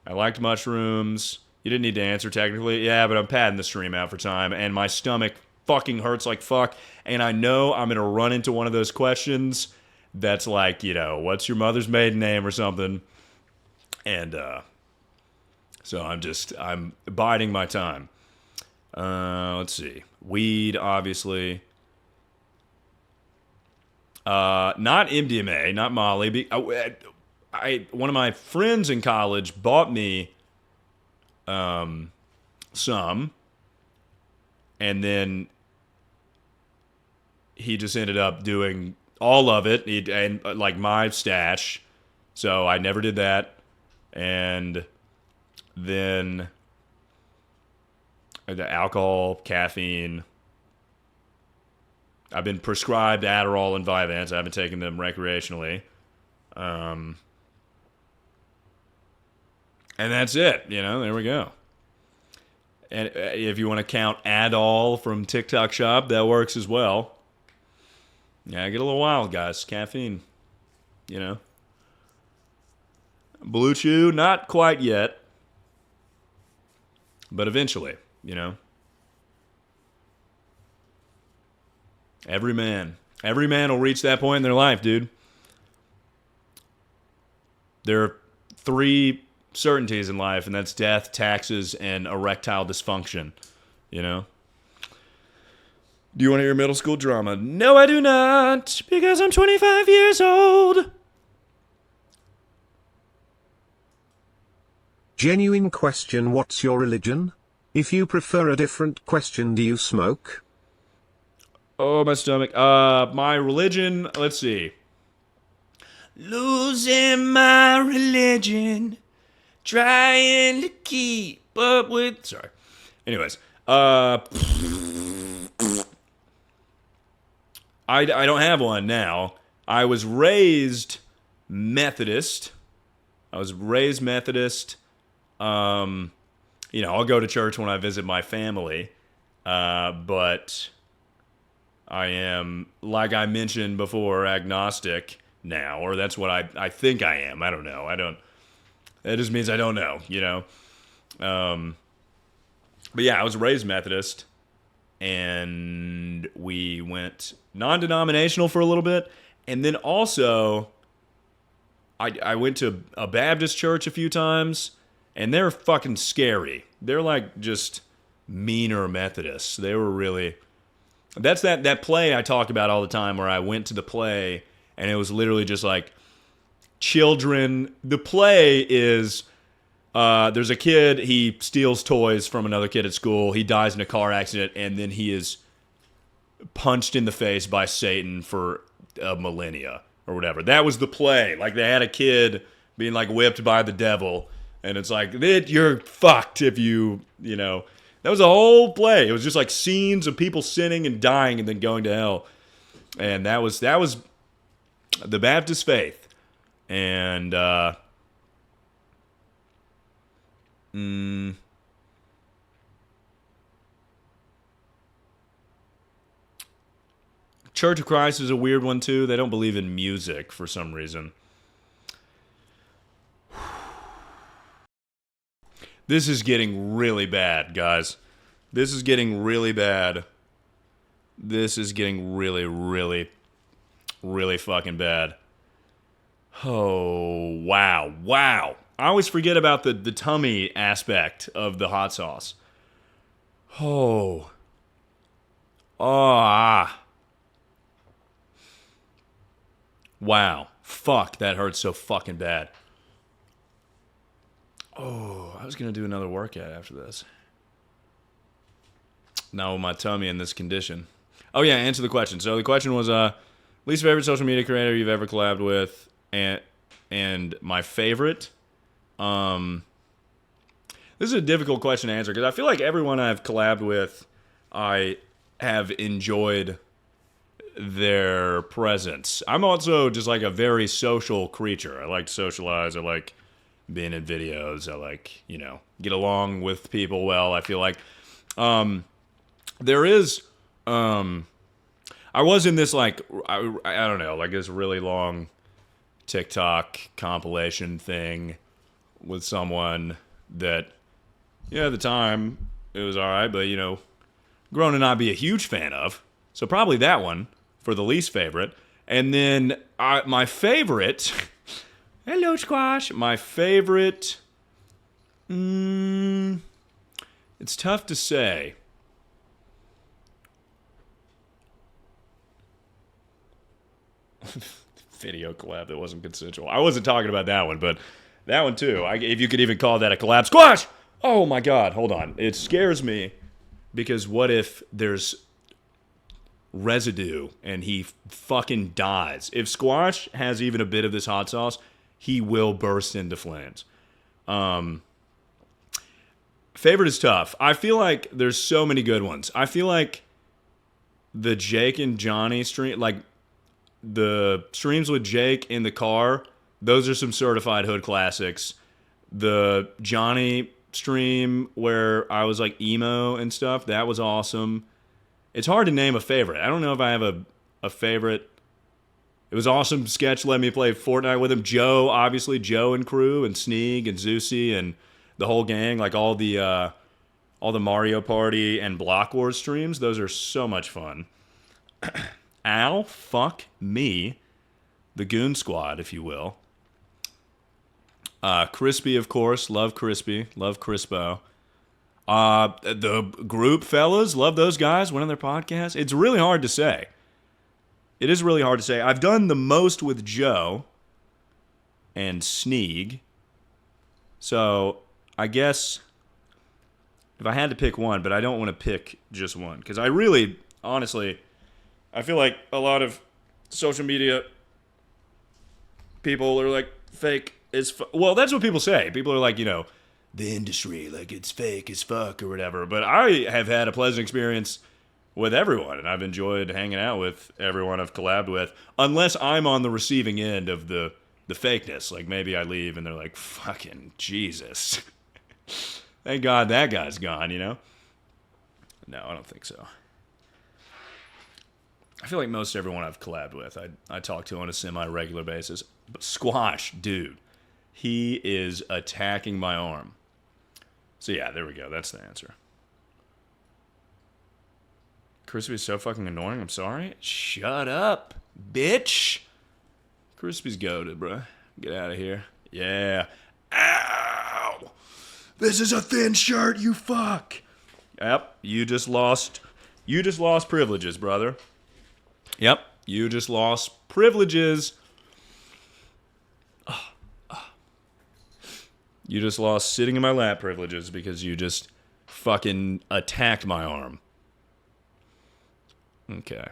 I liked mushrooms. You didn't need to answer technically. Yeah, but I'm padding the stream out for time, and my stomach fucking hurts like fuck, and I know I'm going to run into one of those questions that's like, you know, what's your mother's maiden name or something? And so I'm biding my time. Let's see. Weed, obviously. Not MDMA, not Molly. One of my friends in college bought me some, and then he just ended up doing all of it, and like my stash, so I never did that. And then the alcohol, caffeine. I've been prescribed Adderall and Vyvanse. I haven't taken them recreationally. And that's it. You know, there we go. And if you want to count Adol from TikTok Shop, that works as well. Yeah, get a little wild, guys. Caffeine, you know. Blue Chew, not quite yet. But eventually, you know. Every man will reach that point in their life, dude. There are 3 certainties in life, and that's death, taxes, and erectile dysfunction, you know. Do you want to hear middle school drama? No, I do not, because I'm 25 years old. Genuine question: what's your religion? If you prefer a different question, do you smoke? Oh, my stomach. My religion, let's see. Losing my religion, trying to keep up with... Sorry. Anyways, I don't have one now. I was raised Methodist. You know, I'll go to church when I visit my family. But I am, like I mentioned before, agnostic now. Or that's what I think I am. I don't know. That just means I don't know, you know. But yeah, I was raised Methodist. and we went non-denominational for a little bit, and then also I went to a Baptist church a few times, and they're fucking scary. They're like just meaner Methodists. They were really... That's that play I talk about all the time where I went to the play, and it was literally just like children. The play is... there's a kid, he steals toys from another kid at school, he dies in a car accident, and then he is punched in the face by Satan for a millennia, or whatever. That was the play. Like, they had a kid being, like, whipped by the devil, and it's like, you're fucked if you know. That was a whole play. It was just, like, scenes of people sinning and dying and then going to hell. And that was the Baptist faith. And, Church of Christ is a weird one too. They don't believe in music for some reason. This is getting really bad, guys. This is getting really bad. This is getting really, really, really fucking bad. Oh, wow. Wow. I always forget about the tummy aspect of the hot sauce. Oh. Ah. Wow. Fuck, that hurts so fucking bad. Oh, I was going to do another workout after this. Now with my tummy in this condition. Oh yeah, answer the question. So the question was, least favorite social media creator you've ever collabed with, and my favorite. This is a difficult question to answer because I feel like everyone I've collabed with, I have enjoyed their presence. I'm also just like a very social creature. I like to socialize. I like being in videos. I like, get along with people well. I feel like there is I was in this like I don't know, like this really long TikTok compilation thing with someone that at the time it was all right, but grown to not be a huge fan of. So probably that one for the least favorite. And then my favorite, hello Squash, my favorite, it's tough to say. Video collab that wasn't consensual. I wasn't talking about that one, but that one too. If you could even call that a collab. Squash! Oh my god, hold on. It scares me because what if there's residue and he fucking dies? If Squash has even a bit of this hot sauce, he will burst into flames. Favorite is tough. I feel like there's so many good ones. I feel like the Jake and Johnny stream, like the streams with Jake in the car, those are some certified hood classics. The Johnny stream where I was like emo and stuff, that was awesome. It's hard to name a favorite. I don't know if I have a favorite. It was awesome. Sketch let me play Fortnite with him. Joe, obviously, Joe and crew, and Sneeg and Zeusy and the whole gang, like all the Mario Party and Block Wars streams. Those are so much fun. Al, fuck me, the Goon Squad, if you will. Crispy, of course, love Crispy, love Crispo. The group fellas, love those guys, one of their podcasts. It's really hard to say. It is really hard to say. I've done the most with Joe and Sneeg. So I guess if I had to pick one, but I don't want to pick just one. Because I really, honestly, I feel like a lot of social media people are like, fake is well, that's what people say. People are like, the industry, like it's fake as fuck or whatever. But I have had a pleasant experience with everyone, and I've enjoyed hanging out with everyone I've collabed with, unless I'm on the receiving end of the fakeness. Like maybe I leave and they're like, fucking Jesus. Thank God that guy's gone, No, I don't think so. I feel like most everyone I've collabed with, I talk to on a semi-regular basis. But Squash, dude, he is attacking my arm. So yeah, there we go. That's the answer. Crispy's so fucking annoying. I'm sorry. Shut up, bitch. Crispy's goated, bro. Get out of here. Yeah. Ow. This is a thin shirt, you fuck. Yep. You just lost privileges, brother. Yep. You just lost privileges. You just lost sitting in my lap privileges because you just fucking attacked my arm. Okay.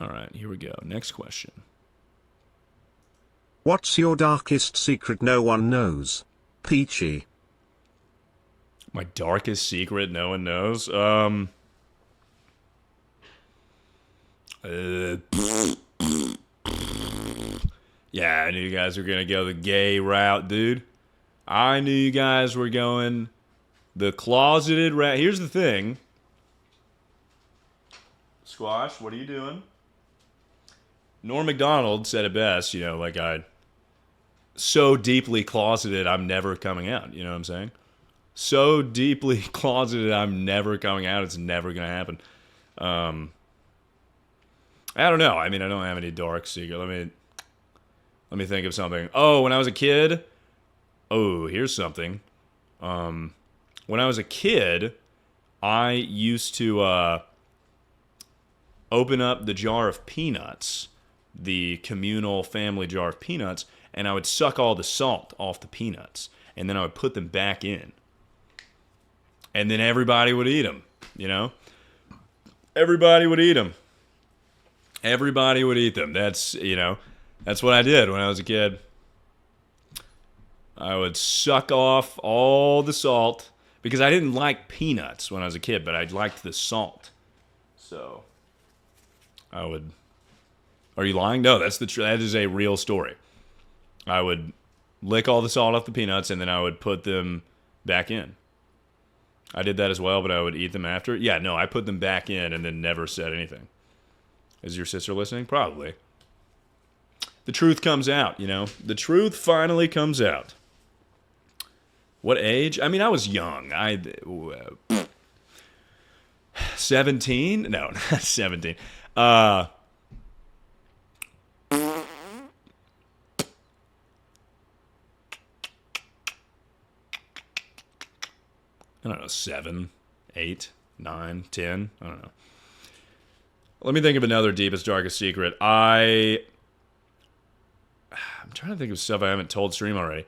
All right, here we go. Next question. What's your darkest secret no one knows? Peachy. My darkest secret no one knows? Yeah, I knew you guys were going to go the gay route, dude. I knew you guys were going the closeted route. Here's the thing. Squash, what are you doing? Norm Macdonald said it best, you know, like I so deeply closeted, I'm never coming out. You know what I'm saying? So deeply closeted, I'm never coming out. It's never going to happen. I don't know. I mean, I don't have any dark secret. Let me think of something. Oh, when I was a kid. Oh, here's something. When I was a kid, I used to open up the jar of peanuts, the communal family jar of peanuts, and I would suck all the salt off the peanuts, and then I would put them back in. And then everybody would eat them, you know? Everybody would eat them. Everybody would eat them. That's, you know, that's what I did when I was a kid. I would suck off all the salt because I didn't like peanuts when I was a kid, but I liked the salt. So I would. Are you lying? No, that's that is a real story. I would lick all the salt off the peanuts and then I would put them back in. I did that as well, but I would eat them after. Yeah, no, I put them back in and then never said anything. Is your sister listening? Probably. The truth comes out, you know? The truth finally comes out. What age? I mean, I was young. 17? No, not 17. I don't know, 7, 8, 9, 10. I don't know. Let me think of another deepest, darkest secret. I'm trying to think of stuff I haven't told stream already.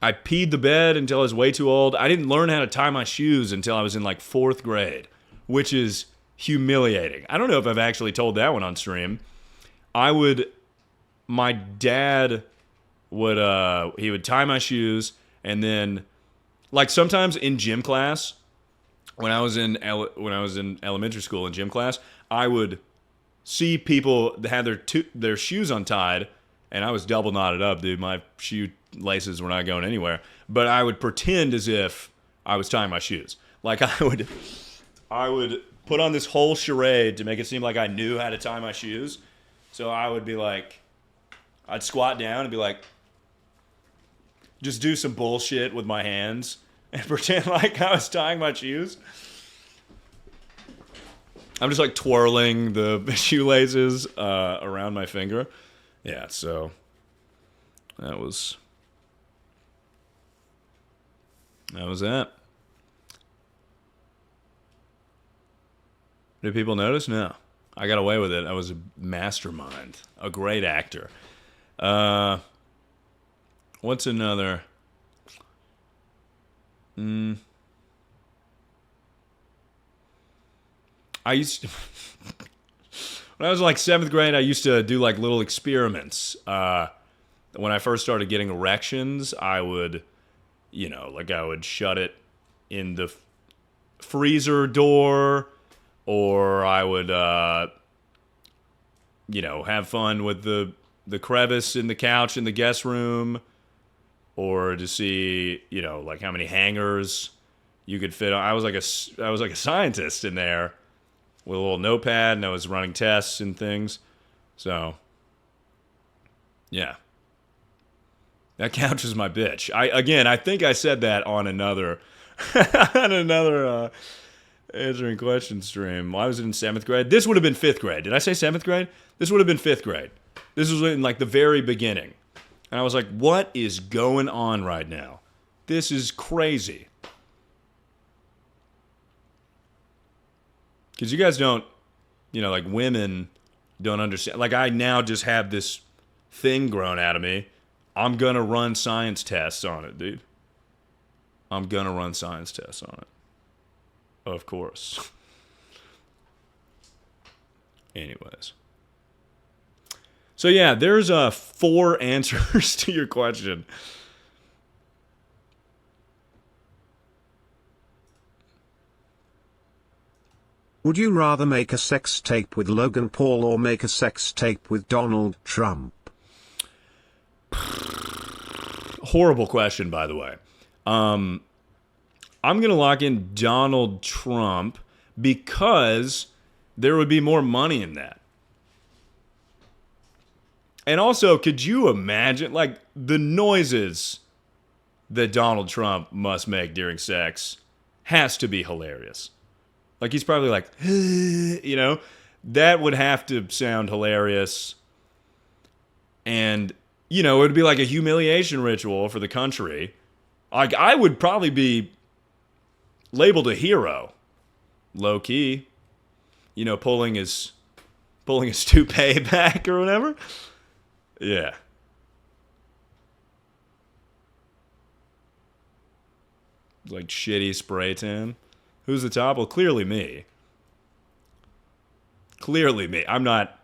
I peed the bed until I was way too old. I didn't learn how to tie my shoes until I was in like 4th grade, which is humiliating. I don't know if I've actually told that one on stream. My dad would, he would tie my shoes and then, like sometimes in gym class, when I was in elementary school in gym class, I would see people that had their shoes untied, and I was double knotted up, dude. My shoe laces were not going anywhere. But I would pretend as if I was tying my shoes. Like I would put on this whole charade to make it seem like I knew how to tie my shoes. So I would be like, I'd squat down and be like, just do some bullshit with my hands and pretend like I was tying my shoes. I'm just like twirling the shoelaces around my finger. Yeah, so that was that. Did people notice? No. I got away with it. I was a mastermind, a great actor. What's another? I used to, when I was like 7th grade, I used to do like little experiments. When I first started getting erections, I would, you know, like I would shut it in the freezer door, or I would, you know, have fun with the crevice in the couch in the guest room, or to see, you know, like how many hangers you could fit on. I was like a scientist in there with a little notepad, and I was running tests and things. So, Yeah. That couch is my bitch. I think I said that on another answering questions stream. Well, I was in 7th grade. This would have been 5th grade. Did I say 7th grade? This would have been 5th grade. This was in like the very beginning. And I was like, what is going on right now? This is crazy. Because you guys don't, like women don't understand. Like I now just have this thing grown out of me. I'm going to run science tests on it, dude. I'm going to run science tests on it. Of course. Anyways. So yeah, there's 4 answers to your question. Would you rather make a sex tape with Logan Paul or make a sex tape with Donald Trump? Horrible question, by the way. I'm going to lock in Donald Trump because there would be more money in that. And also, could you imagine, like, the noises that Donald Trump must make during sex has to be hilarious. Like, he's probably like, that would have to sound hilarious. And, it would be like a humiliation ritual for the country. Like, I would probably be labeled a hero, low key. Pulling his toupee back or whatever. Yeah. Like shitty spray tan. Who's the top? Well, clearly me. Clearly me. I'm not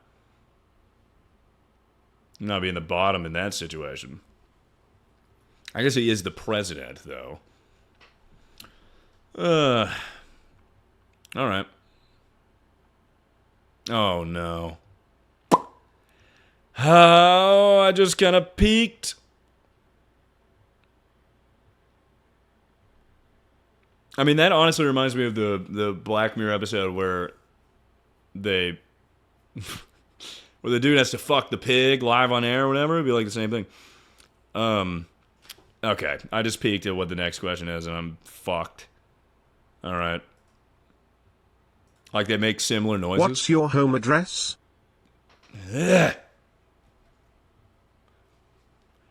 being the bottom in that situation. I guess he is the president, though. All right. Oh, no. Oh, I just kind of peeked. I mean, that honestly reminds me of the Black Mirror episode where where the dude has to fuck the pig live on air or whatever. It'd be like the same thing. Okay, I just peeked at what the next question is, and I'm fucked. All right. Like they make similar noises. What's your home address? Ugh.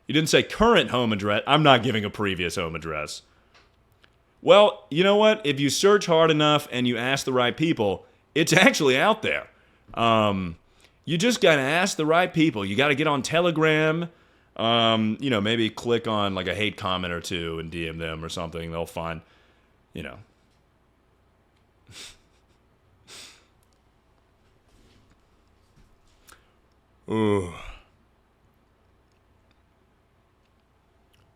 You didn't say current home address. I'm not giving a previous home address. Well, you know what? If you search hard enough and you ask the right people, it's actually out there. You just got to ask the right people. You got to get on Telegram. Maybe click on like a hate comment or two and DM them or something. They'll find, Ooh.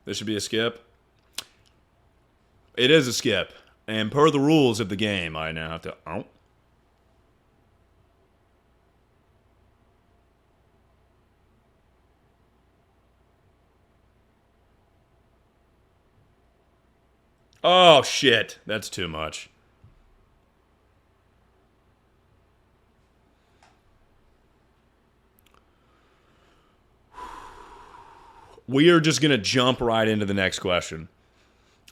This should be a skip. It is a skip. And per the rules of the game, I now have to... Oh, shit. That's too much. We are just going to jump right into the next question.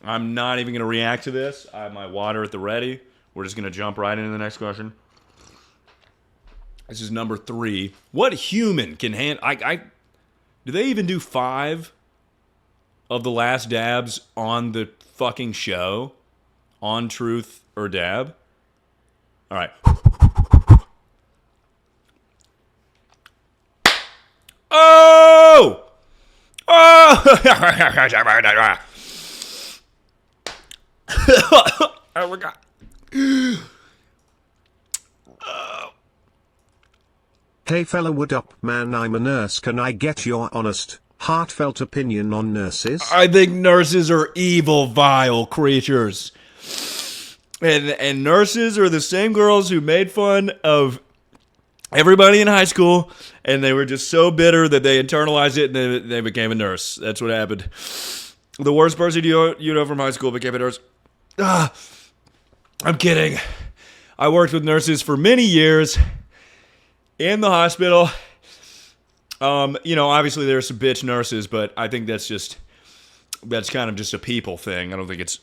I'm not even going to react to this. I have my water at the ready. We're just going to jump right into the next question. This is number 3. What human can handle... do they even do 5 of the last dabs on the fucking show? On Truth or Dab? All right. Oh! Oh! I forgot. Hey fella, what up, man? I'm a nurse. Can I get your honest, heartfelt opinion on nurses? I think nurses are evil, vile creatures. And nurses are the same girls who made fun of everybody in high school, and they were just so bitter that they internalized it and they became a nurse. That's what happened. The worst person you know from high school became a nurse. I'm kidding. I worked with nurses for many years in the hospital. Obviously there's some bitch nurses, but I think that's kind of just a people thing. I don't think it's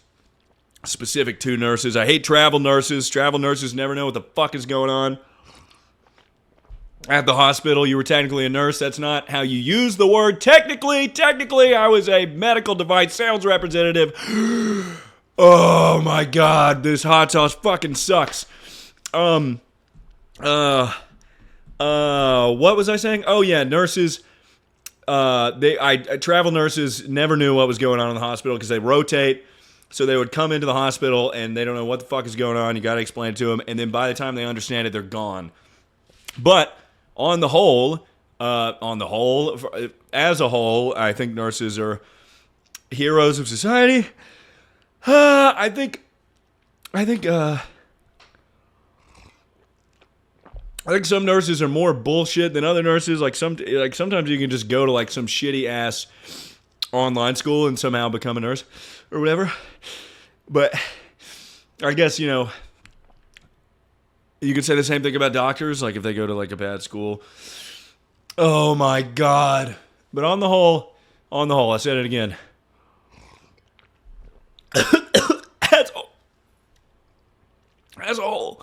specific to nurses. I hate travel nurses. Travel nurses never know what the fuck is going on. At the hospital, you were technically a nurse. That's not how you use the word. Technically, I was a medical device sales representative. Oh my god, this hot sauce fucking sucks. What was I saying? Oh yeah, nurses. Travel nurses never knew what was going on in the hospital because they rotate. So they would come into the hospital and they don't know what the fuck is going on. You got to explain it to them, and then by the time they understand it, they're gone. But on the whole, as a whole, I think nurses are heroes of society. I think some nurses are more bullshit than other nurses. Like sometimes you can just go to like some shitty ass online school and somehow become a nurse or whatever. But I guess, you could say the same thing about doctors, like if they go to like a bad school. Oh my god. But on the whole, I said it again. As a whole,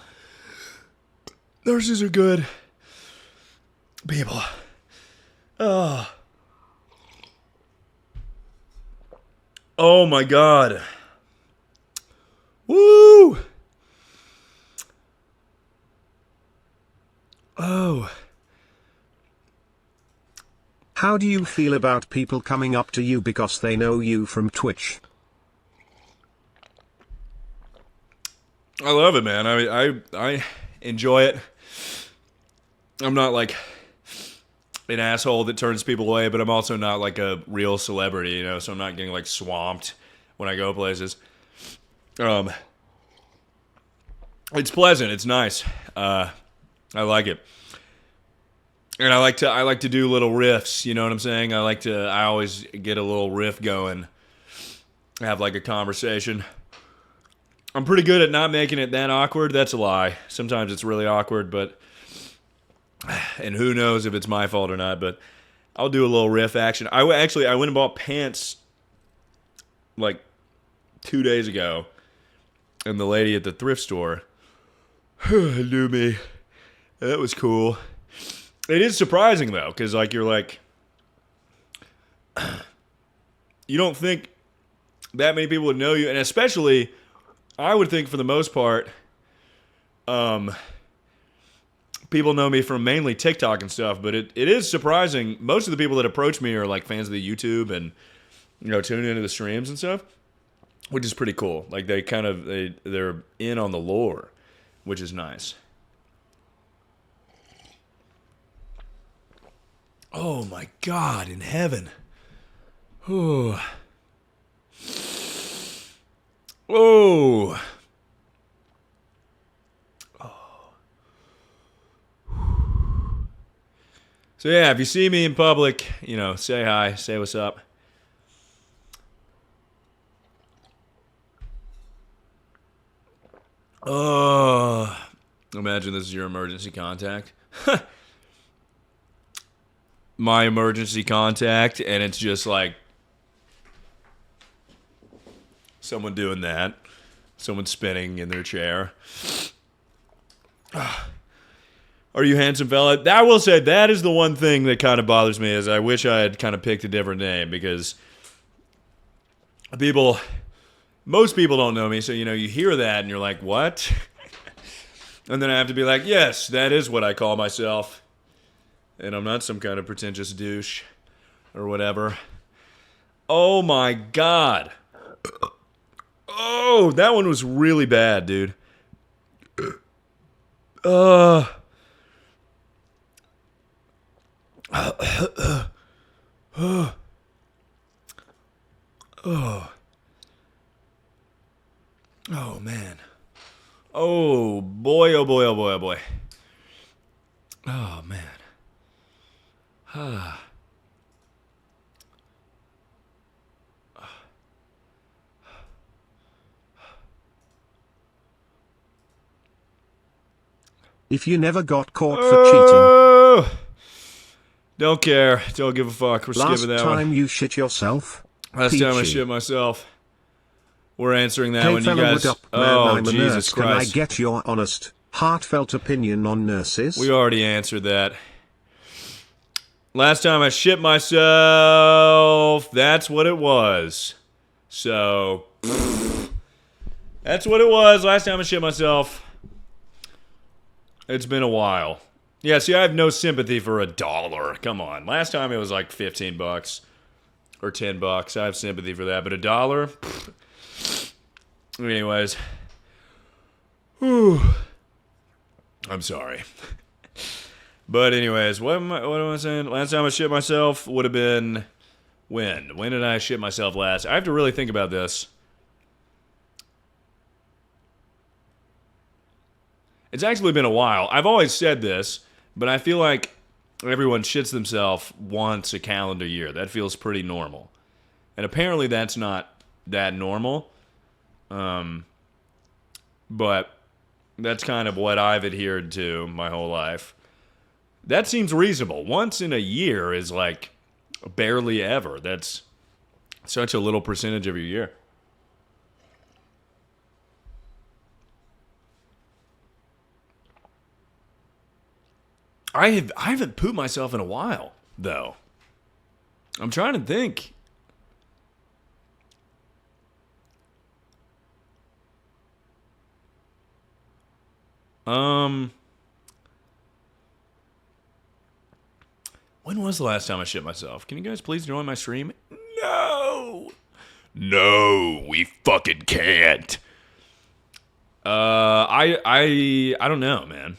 nurses are good people. Oh my god. Woo! Oh. How do you feel about people coming up to you because they know you from Twitch? I love it, man. I enjoy it. I'm not like an asshole that turns people away, but I'm also not like a real celebrity, so I'm not getting like swamped when I go places. It's pleasant. It's nice. I like it. And I like to do little riffs, you know what I'm saying? I always get a little riff going. Have like a conversation. I'm pretty good at not making it that awkward. That's a lie. Sometimes it's really awkward, and who knows if it's my fault or not, but I'll do a little riff action. I went and bought pants like 2 days ago, and the lady at the thrift store knew me. That was cool. It is surprising though, because like you're like, you don't think that many people would know you, and especially, I would think for the most part, people know me from mainly TikTok and stuff, but it is surprising. Most of the people that approach me are like fans of the YouTube and tune into the streams and stuff, which is pretty cool. Like they're in on the lore, which is nice. Oh my God, in heaven. Ooh. Whoa. So yeah, if you see me in public, say hi, say what's up. Oh, imagine this is your emergency contact. My emergency contact, and it's just like someone doing that. Someone spinning in their chair. Are you HansumFella? I will say that is the one thing that kind of bothers me is I wish I had kind of picked a different name because most people don't know me, so you hear that and you're like, what? And then I have to be like, yes, that is what I call myself. And I'm not some kind of pretentious douche or whatever. Oh my God. Oh, that one was really bad, dude. Oh. Oh, man. Oh, boy, oh, boy, oh, boy, oh, boy. Oh, man. If you never got caught for cheating. Don't care. Don't give a fuck. We're Last skipping that time one. you shit yourself? Last time I Peachy. shit myself. We're answering that Hey one. You fella, guys. what up, man? Oh, I'm a Jesus nurse. Can I Christ. get your honest, heartfelt opinion on nurses? We already answered that. Last time I shit myself, that's what it was. So, that's what it was. Last time I shit myself. It's been a while. Yeah, see, I have no sympathy for $1. Come on. Last time it was like $15 or $10. I have sympathy for that, but $1? Anyways. Whew. I'm sorry. But anyways, what am I saying? Last time I shit myself would have been when? When did I shit myself last? I have to really think about this. It's actually been a while. I've always said this, but I feel like everyone shits themselves once a calendar year. That feels pretty normal. And apparently that's not that normal. But that's kind of what I've adhered to my whole life. That seems reasonable. Once in a year is like barely ever. That's such a little percentage of your year. I haven't pooped myself in a while, though. I'm trying to think. When was the last time I shit myself? Can you guys please join my stream? No! No, we fucking can't. I don't know, man.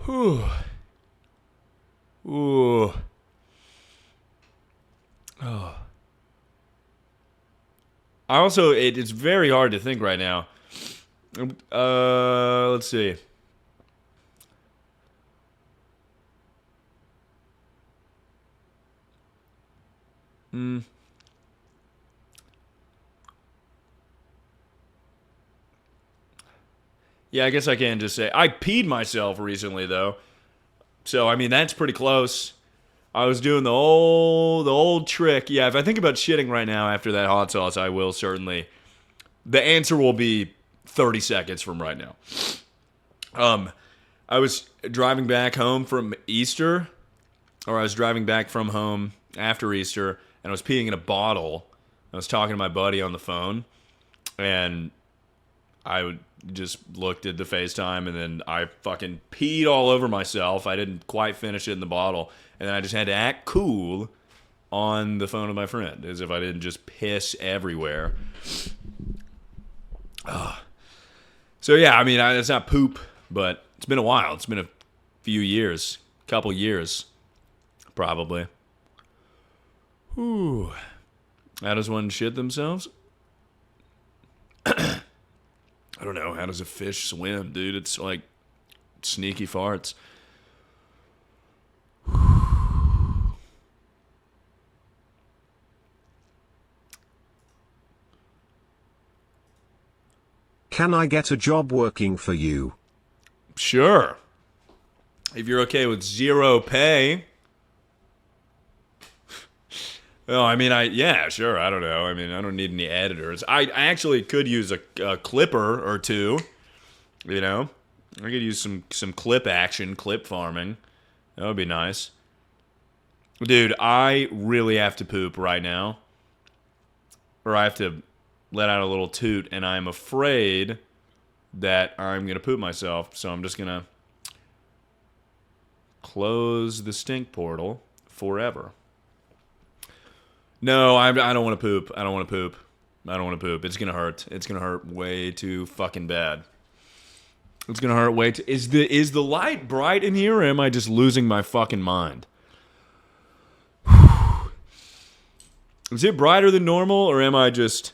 Whew. Ooh. Oh. I also, it's very hard to think right now. Let's see. Yeah, I guess I can just say I peed myself recently though. So I mean that's pretty close. I was doing the old trick. Yeah, if I think about shitting right now after that hot sauce, I will certainly. The answer will be 30 seconds from right now. I was driving back home from Easter, or I was driving back from home after Easter, and I was peeing in a bottle. I was talking to my buddy on the phone, and I just looked at the FaceTime, and then I fucking peed all over myself. I didn't quite finish it in the bottle, and then I just had to act cool on the phone with my friend, as if I didn't just piss everywhere. So yeah, I mean, it's not poop, but it's been a while. It's been a few years, couple years, probably. Whew. How does one shit themselves? I don't know. How does a fish swim, dude? It's like sneaky farts. Can I get a job working for you? Sure. If you're okay with zero pay. No, I mean, yeah, sure. I don't know. I mean, I don't need any editors. I actually could use a clipper or two. You know, I could use some clip action, clip farming. That would be nice. Dude, I really have to poop right now. Or I have to let out a little toot, and I'm afraid that I'm going to poop myself. So I'm just going to close the stink portal forever. No, I don't want to poop. I don't want to poop. I don't want to poop. It's going to hurt. It's going to hurt way too fucking bad. It's going to hurt way too... Is the light bright in here, or am I just losing my fucking mind? Is it brighter than normal, or am I just...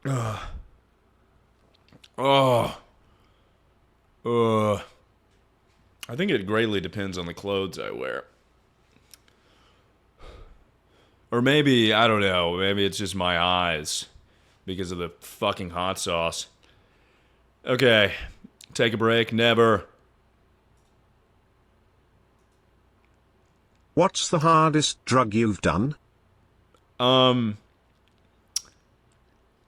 I think it greatly depends on the clothes I wear. Or maybe, I don't know, maybe it's just my eyes because of the fucking hot sauce. Okay, take a break? Never. What's the hardest drug you've done? I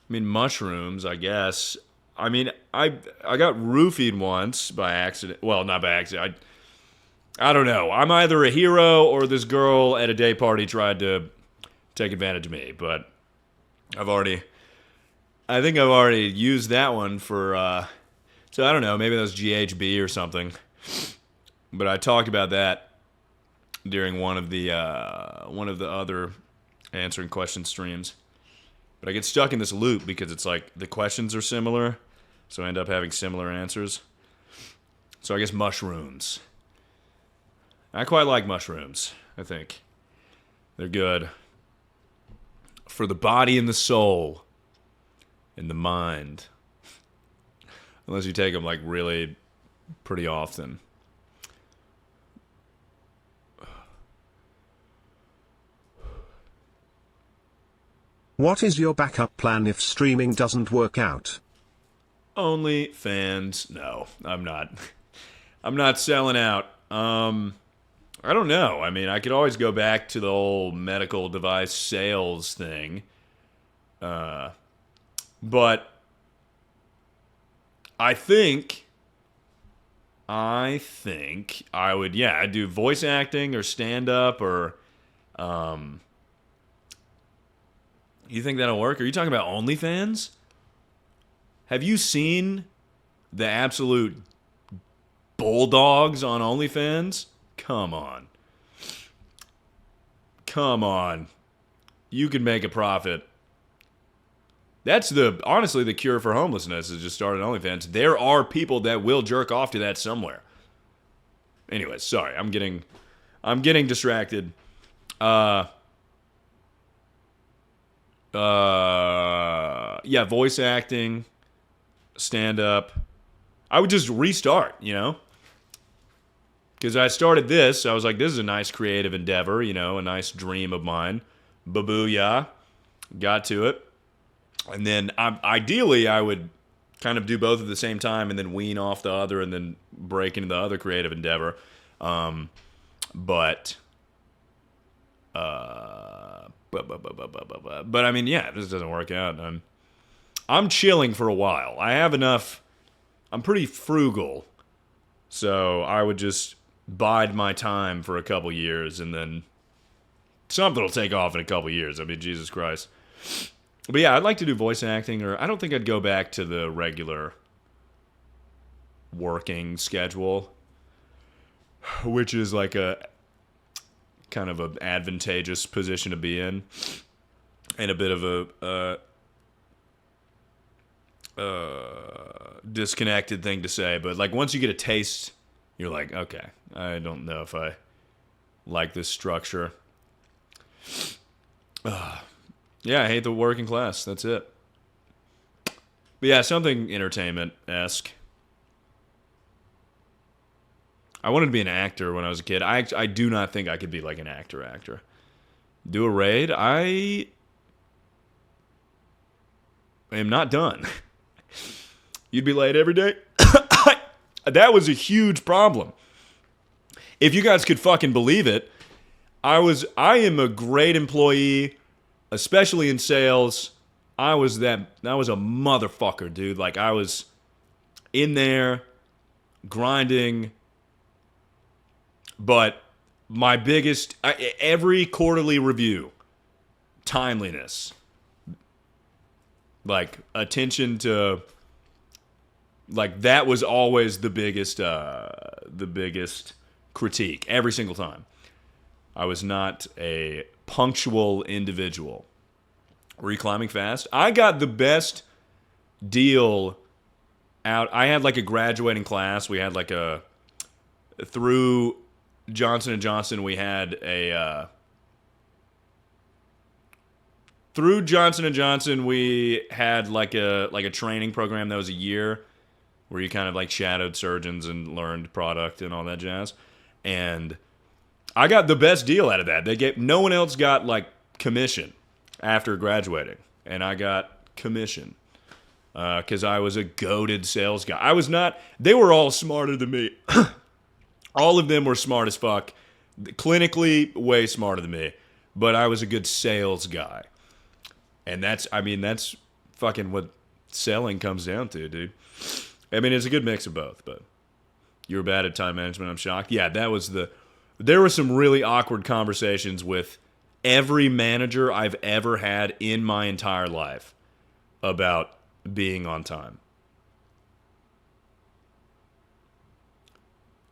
mean, mushrooms, I guess. I mean, I got roofied once by accident. Well, not by accident. I don't know. I'm either a hero or this girl at a day party tried to take advantage of me. But I think I've already used that one for, so I don't know, maybe that was GHB or something. But I talked about that during one of the other answering question streams. But I get stuck in this loop because it's like the questions are similar, so I end up having similar answers. So I guess mushrooms. I quite like mushrooms, I think. They're good for the body and the soul and the mind. Unless you take them like really pretty often. What is your backup plan if streaming doesn't work out? OnlyFans. No, I'm not. I'm not selling out. I don't know. I mean, I could always go back to the whole medical device sales thing. But I think I would, I'd do voice acting or stand-up or, you think that'll work? Are you talking about OnlyFans? Have you seen the absolute bulldogs on OnlyFans? Come on. Come on. You can make a profit. That's honestly the cure for homelessness is just start an OnlyFans. There are people that will jerk off to that somewhere. Anyways, sorry, I'm getting distracted. Voice acting, stand up. I would just restart, because I started this. I was like, this is a nice creative endeavor, a nice dream of mine. Babooyah. Got to it. And then ideally I would kind of do both at the same time and then wean off the other and then break into the other creative endeavor. But I mean, this doesn't work out. I'm chilling for a while. I have enough. I'm pretty frugal. So I would just bide my time for a couple years and then something will take off in a couple years. I mean, Jesus Christ. But yeah, I'd like to do voice acting, or I don't think I'd go back to the regular working schedule, which is like a kind of an advantageous position to be in, and a bit of a disconnected thing to say. But like once you get a taste, you're like, okay, I don't know if I like this structure. Yeah, I hate the working class. That's it. But yeah, something entertainment-esque. I wanted to be an actor when I was a kid. I do not think I could be like an actor. Do a raid? I am not done. You'd be late every day? That was a huge problem. If you guys could fucking believe it, I am a great employee, especially in sales. I was a motherfucker, dude. Like I was in there grinding. But my biggest, every quarterly review, timeliness, like attention to, like that was always the biggest critique every single time. I was not a punctual individual. Were you climbing fast? I got the best deal out. I had like a graduating class. We had like through Johnson & Johnson, we had through Johnson & Johnson, we had like a training program that was a year where you kind of like shadowed surgeons and learned product and all that jazz. And I got the best deal out of that. No one else got like commission after graduating, and I got commission. because I was a goated sales guy. I was not. They were all smarter than me. All of them were smart as fuck. Clinically, way smarter than me. But I was a good sales guy. And that's fucking what selling comes down to, dude. I mean, it's a good mix of both, but you were bad at time management, I'm shocked. Yeah, there were some really awkward conversations with every manager I've ever had in my entire life about being on time.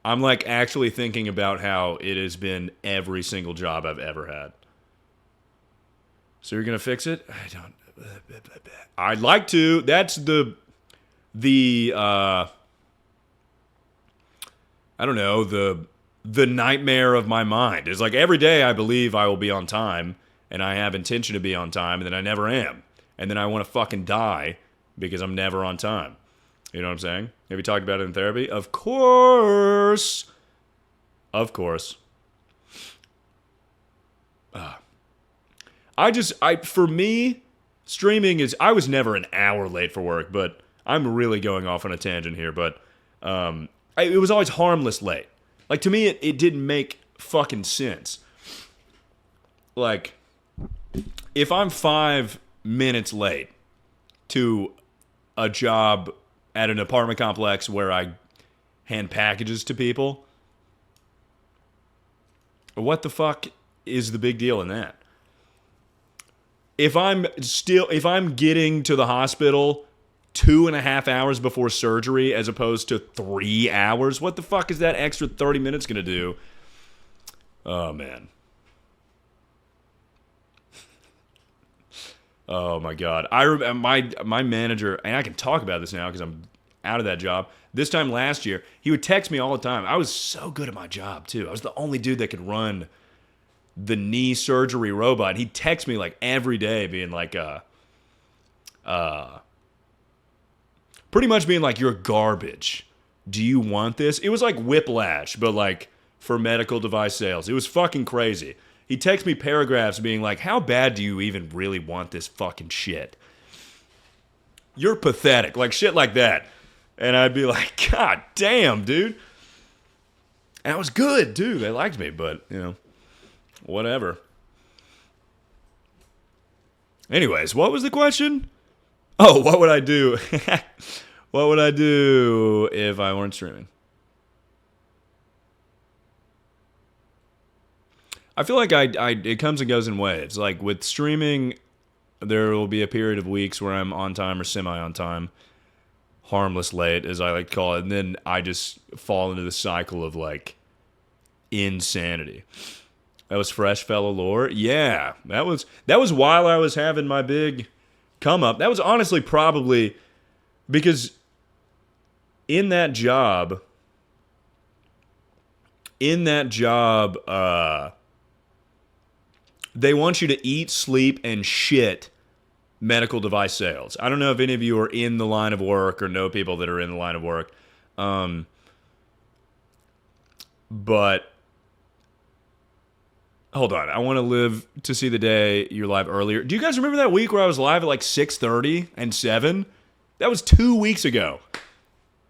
I'm like actually thinking about how it has been every single job I've ever had. So you're going to fix it? I'd like to. That's the I don't know, the nightmare of my mind. Is like every day I believe I will be on time and I have intention to be on time and then I never am. And then I want to fucking die because I'm never on time. You know what I'm saying? Have you talked about it in therapy? Of course. Of course. For me, streaming is, I was never an hour late for work, but I'm really going off on a tangent here, but it was always harmless late. Like, to me, it didn't make fucking sense. Like, if I'm 5 minutes late to a job at an apartment complex where I hand packages to people, what the fuck is the big deal in that? If I'm getting to the hospital 2.5 hours before surgery as opposed to 3 hours, what the fuck is that extra 30 minutes gonna do? Oh, man. Oh, my God. I remember my manager, and I can talk about this now because I'm out of that job. This time last year, he would text me all the time. I was so good at my job, too. I was the only dude that could run the knee surgery robot. He'd text me like every day being like, pretty much being like, you're garbage. Do you want this? It was like Whiplash, but like for medical device sales. It was fucking crazy. He'd text me paragraphs being like, how bad do you even really want this fucking shit? You're pathetic. Like shit like that. And I'd be like, God damn, dude. And I was good, too. They liked me, but, you know, whatever. Anyways, what was the question? Oh, what would I do? What would I do if I weren't streaming? I feel like it comes and goes in waves. Like with streaming, there will be a period of weeks where I'm on time or semi on time. Harmless late, as I like to call it. And then I just fall into the cycle of like insanity. That was Fresh Fella lore. Yeah, that was while I was having my big come up. That was honestly probably because in that job, they want you to eat, sleep, and shit medical device sales. I don't know if any of you are in the line of work or know people that are in the line of work. But hold on. I want to live to see the day you're live earlier. Do you guys remember that week where I was live at like 6:30 and 7? That was 2 weeks ago.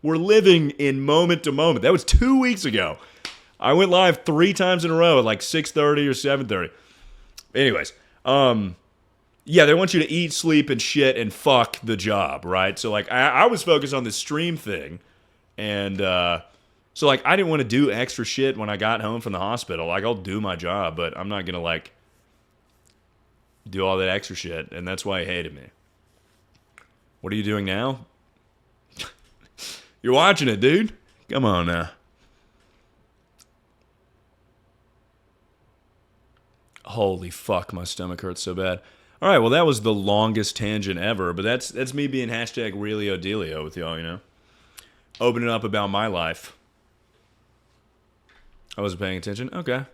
We're living in moment to moment. That was 2 weeks ago. I went live 3 times in a row at like 6:30 or 7:30. Anyways, yeah, they want you to eat, sleep, and shit and fuck the job, right? So, like, I was focused on this stream thing, and so, like, I didn't want to do extra shit when I got home from the hospital. Like, I'll do my job, but I'm not going to, like, do all that extra shit, and that's why he hated me. What are you doing now? You're watching it, dude. Come on now. Holy fuck, my stomach hurts so bad. All right, well, that was the longest tangent ever, but that's me being hashtag Realio Dealio with y'all, you know? Opening up about my life. I wasn't paying attention? Okay.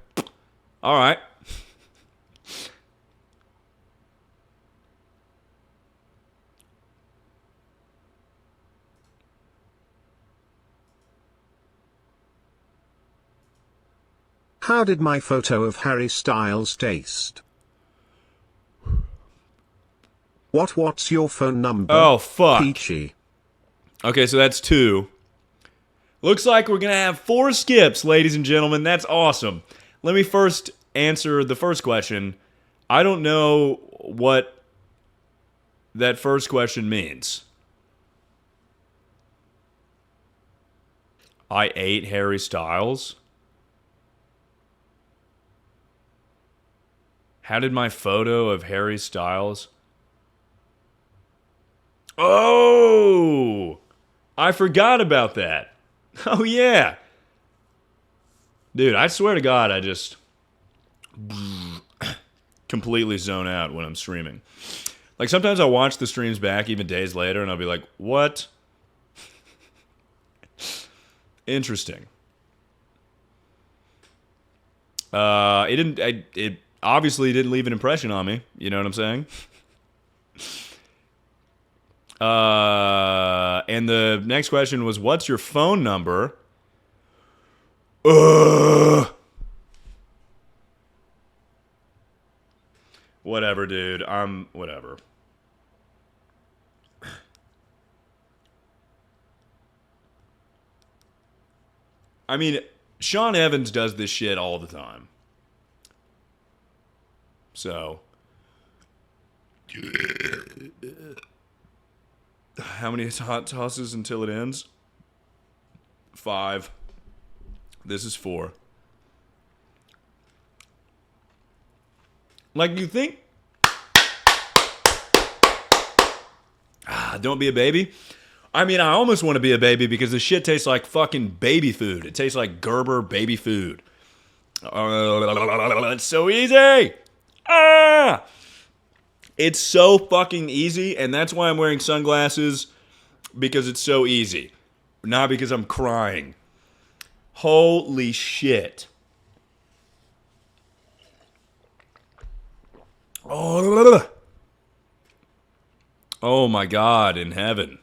All right. How did my photo of Harry Styles taste? What's your phone number? Oh, fuck. Peachy. Okay, so that's 2. Looks like we're going to have 4 skips, ladies and gentlemen. That's awesome. Let me first answer the first question. I don't know what that first question means. I ate Harry Styles? How did my photo of Harry Styles? Oh! I forgot about that. Oh, yeah. Dude, I swear to God, I just completely zone out when I'm streaming. Like, sometimes I'll watch the streams back even days later, and I'll be like, what? Interesting. It obviously didn't leave an impression on me. You know what I'm saying? And the next question was, what's your phone number? Whatever, dude. Whatever. I mean, Sean Evans does this shit all the time. So. How many hot tosses until it ends? 5. This is 4. Like, you think? Don't be a baby. I mean, I almost want to be a baby because this shit tastes like fucking baby food. It tastes like Gerber baby food. It's so easy. It's so fucking easy, and that's why I'm wearing sunglasses, because it's so easy. Not because I'm crying. Holy shit. Oh my God, in heaven.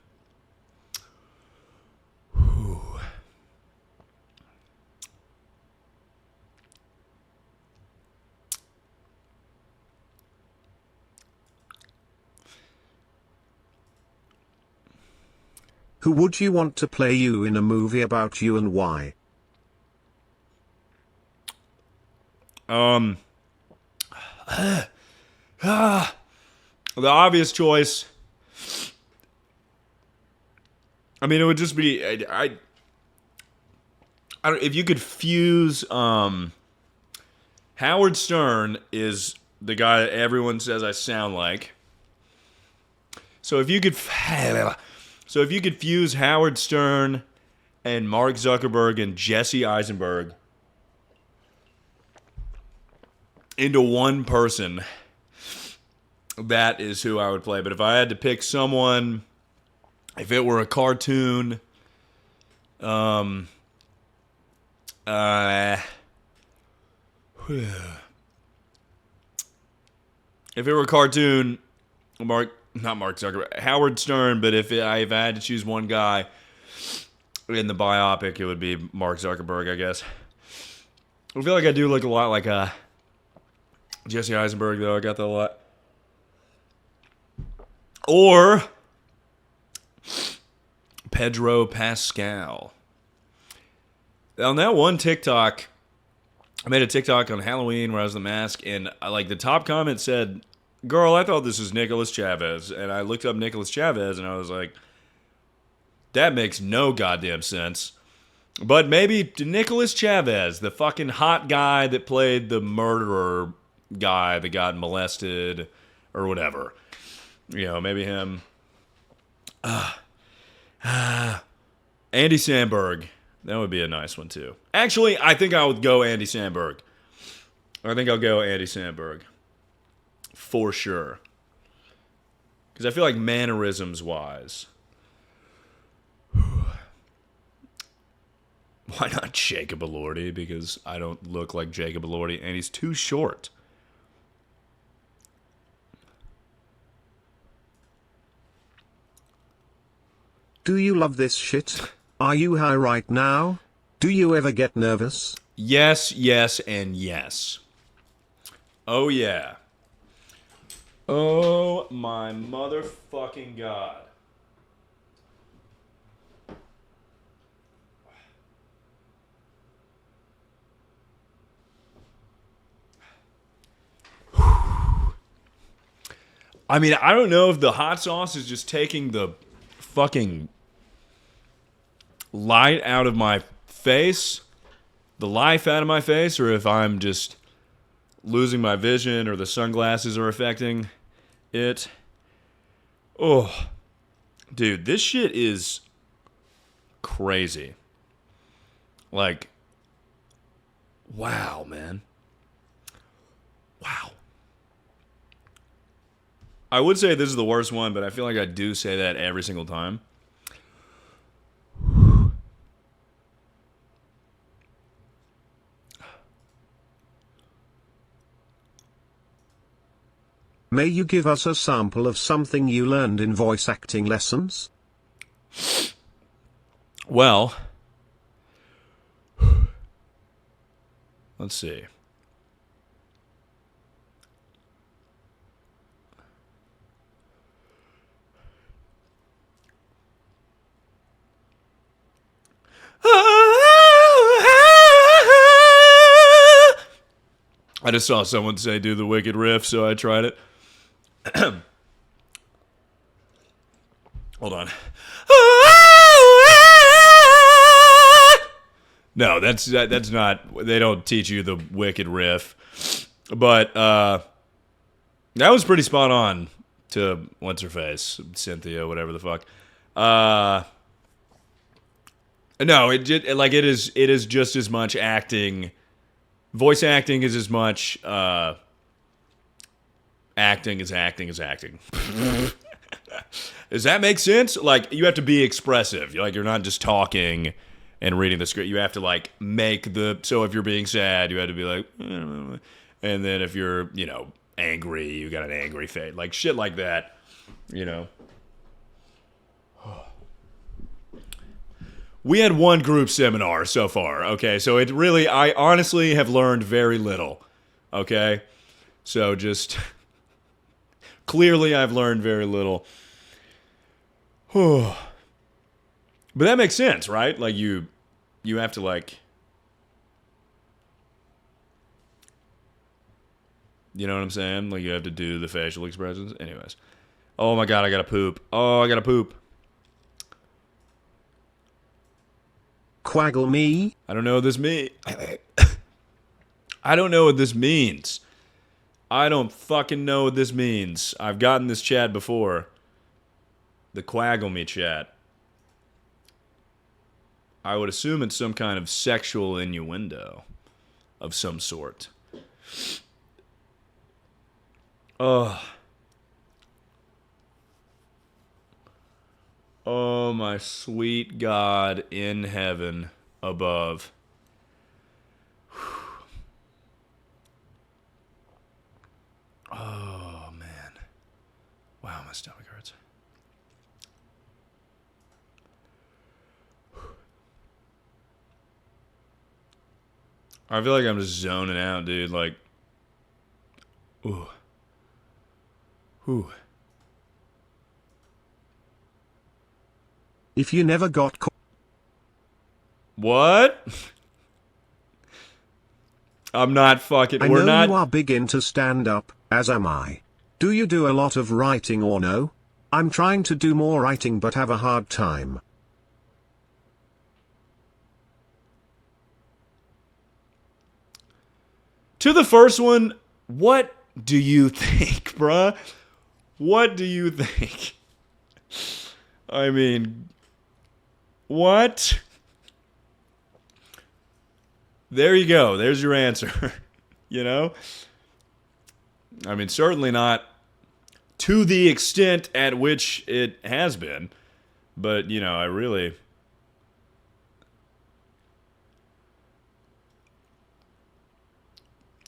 Who would you want to play you in a movie about you and why? The obvious choice. I mean, it would just be I don't, if you could fuse. Howard Stern is the guy that everyone says I sound like. So if you could fuse Howard Stern and Mark Zuckerberg and Jesse Eisenberg into one person, that is who I would play. But if I had to pick someone, if it were a cartoon, if it were a cartoon, not Mark Zuckerberg, Howard Stern, but if I had to choose one guy in the biopic, it would be Mark Zuckerberg, I guess. I feel like I do look a lot like Jesse Eisenberg, though. I got that a lot. Or Pedro Pascal. On that one TikTok, I made a TikTok on Halloween where I was the mask, and the top comment said, "Girl, I thought this was Nicolas Chavez." And I looked up Nicolas Chavez, and I was like, that makes no goddamn sense. But maybe Nicolas Chavez, the fucking hot guy that played the murderer guy that got molested or whatever. You know, maybe him. Andy Samberg. That would be a nice one, too. Actually, I think I would go Andy Samberg. I think I'll go Andy Samberg. For sure. Because I feel like mannerisms-wise. Why not Jacob Elordi? Because I don't look like Jacob Elordi, and he's too short. Do you love this shit? Are you high right now? Do you ever get nervous? Yes, yes, and yes. Oh, yeah. Oh my motherfucking god. I mean, I don't know if the hot sauce is just taking the fucking light out of my face, the life out of my face, or if I'm just losing my vision or the sunglasses are affecting it. Oh, dude, this shit is crazy. Like, wow, man. Wow. I would say this is the worst one, but I feel like I do say that every single time. May you give us a sample of something you learned in voice acting lessons? Well, let's see. I just saw someone say do the wicked riff, so I tried it. Hold on. No, that's not. They don't teach you the wicked riff, but that was pretty spot on to what's her face, Cynthia, whatever the fuck. No, it is just as much acting. Voice acting is as much acting as acting as acting. Does that make sense? Like, you have to be expressive. Like, you're not just talking and reading the script. You have to, like, make the... So if you're being sad, you have to be like... And then if you're, you know, angry, you got an angry face. Like, shit like that, you know. We had one group seminar so far, okay? So it really... I honestly have learned very little, okay? So just... Clearly, I've learned very little. But that makes sense, right? Like, you have to, like... You know what I'm saying? Like, you have to do the facial expressions. Anyways. Oh, my God, I gotta poop. Oh, I gotta poop. Quaggle me? I don't know what this means. I don't know what this means. I don't fucking know what this means. I've gotten this chat before. The Quaggle me chat. I would assume it's some kind of sexual innuendo of some sort. Oh. Oh, my sweet God in heaven above. Oh, man. Wow, my stomach hurts. I feel like I'm just zoning out, dude. Like, ooh. Ooh. If you never got caught... What? I'm not fucking... I We're know not... you are big into stand-up, as am I. Do you do a lot of writing or no? I'm trying to do more writing but have a hard time. To the first one, what do you think, bruh? What do you think? I mean, what? There you go. There's your answer. You know? I mean, certainly not to the extent at which it has been. But, you know, I really...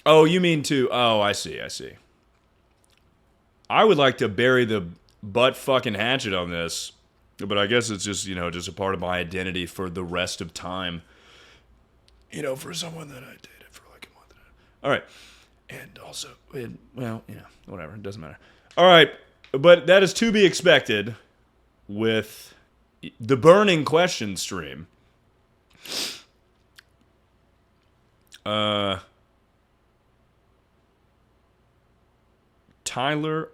Oh, you mean to... Oh, I see. I would like to bury the butt fucking hatchet on this. But I guess it's just, you know, just a part of my identity for the rest of time. You know, for someone that I dated for like a month. All right. And also, well, you know, whatever. It doesn't matter. All right, but that is to be expected with the burning question stream. Tyler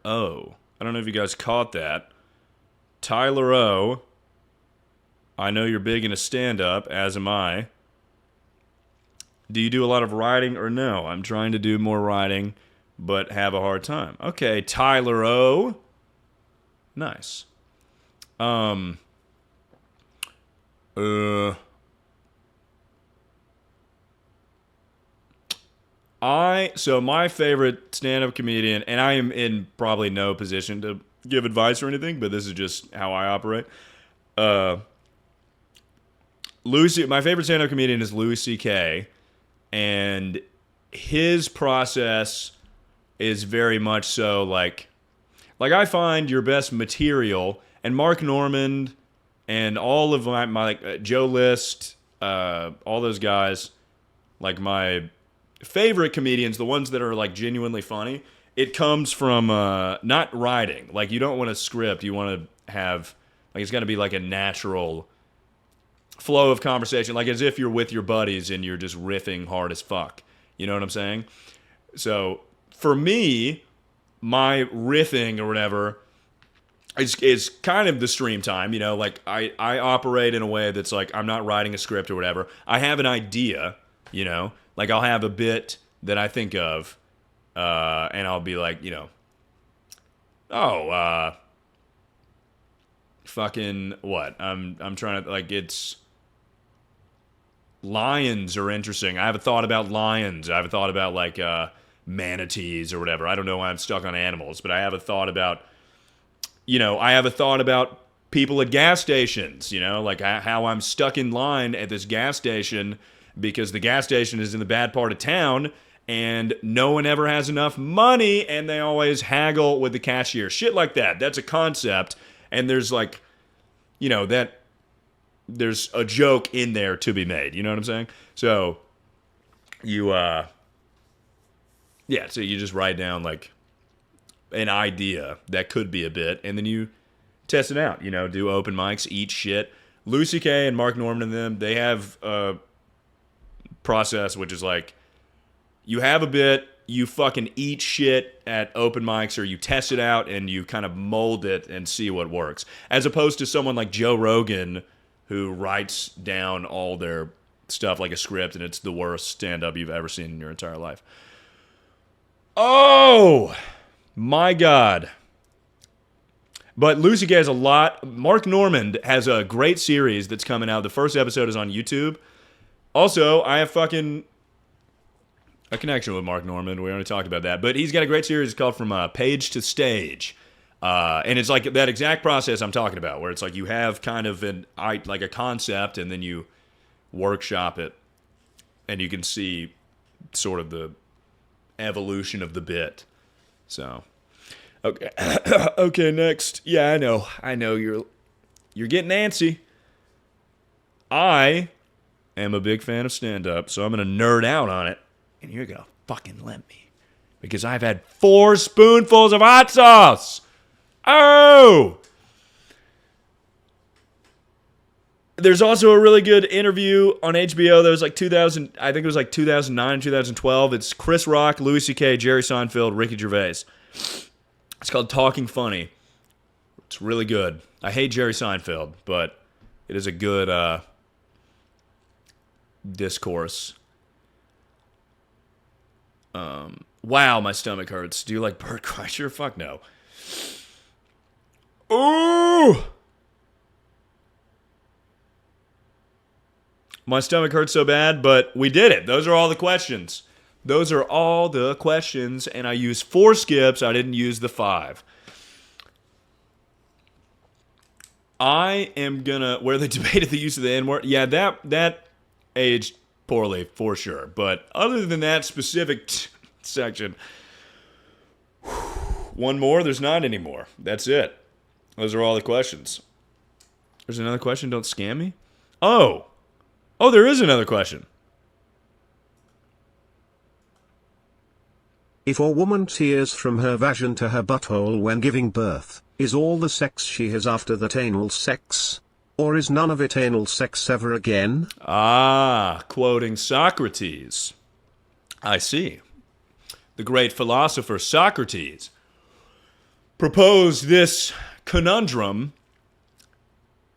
O. I don't know if you guys caught that. Tyler O. I know you're big into stand-up, as am I. Do you do a lot of writing or no? I'm trying to do more writing, but have a hard time. Okay, Tyler O. Nice. So my favorite stand-up comedian, and I am in probably no position to give advice or anything, but this is just how I operate. My favorite stand-up comedian is Louis C.K., and his process is very much so like I find your best material, and Mark Normand and all of my like Joe List, all those guys, like my favorite comedians, the ones that are like genuinely funny, it comes from not writing. Like you don't want a script, you want to have like it's got to be like a natural flow of conversation, like as if you're with your buddies and you're just riffing hard as fuck. You know what I'm saying? So for me, my riffing or whatever is kind of the stream time. You know, like I operate in a way that's like I'm not writing a script or whatever. I have an idea, you know, like I'll have a bit that I think of, and I'll be like, you know, fucking what? I'm trying to like it's. Lions are interesting. I have a thought about lions. I have a thought about like manatees or whatever. I don't know why I'm stuck on animals, but I have a thought about, you know, I have a thought about people at gas stations, you know, like how I'm stuck in line at this gas station because the gas station is in the bad part of town and no one ever has enough money and they always haggle with the cashier. Shit like that. That's a concept. And there's like, you know, there's a joke in there to be made. You know what I'm saying? So you, so you just write down like an idea that could be a bit, and then you test it out. You know, do open mics, eat shit. Louis C.K. and Mark Normand and them, they have a process which is like, you have a bit, you fucking eat shit at open mics, or you test it out and you kind of mold it and see what works. As opposed to someone like Joe Rogan, who writes down all their stuff like a script, and it's the worst stand-up you've ever seen in your entire life. Oh, my God. But Lucy Gay has a lot. Mark Normand has a great series that's coming out. The first episode is on YouTube. Also, I have fucking a connection with Mark Normand. We already talked about that. But he's got a great series called From Page to Stage. And it's like that exact process I'm talking about, where it's like you have kind of like a concept, and then you workshop it, and you can see sort of the evolution of the bit. So, okay, okay, next. Yeah, I know you're getting antsy. I am a big fan of stand-up, so I'm gonna nerd out on it, and you're gonna fucking let me, because I've had 4 spoonfuls of hot sauce. Oh! There's also a really good interview on HBO that was like 2000, I think it was like 2009, 2012. It's Chris Rock, Louis C.K., Jerry Seinfeld, Ricky Gervais. It's called Talking Funny. It's really good. I hate Jerry Seinfeld, but it is a good discourse. Wow, my stomach hurts. Do you like Bert Kreischer? Fuck no. Ooh! My stomach hurts so bad, but we did it. Those are all the questions. Those are all the questions, and I used 4 skips. I didn't use the 5. I am gonna, where they debated the use of the N-word, yeah, that aged poorly, for sure. But other than that specific section, one more, there's not anymore. That's it. Those are all the questions. There's another question, don't scam me? Oh, there is another question. If a woman tears from her vagina to her butthole when giving birth, is all the sex she has after that anal sex? Or is none of it anal sex ever again? Ah, quoting Socrates. I see. The great philosopher Socrates proposed this conundrum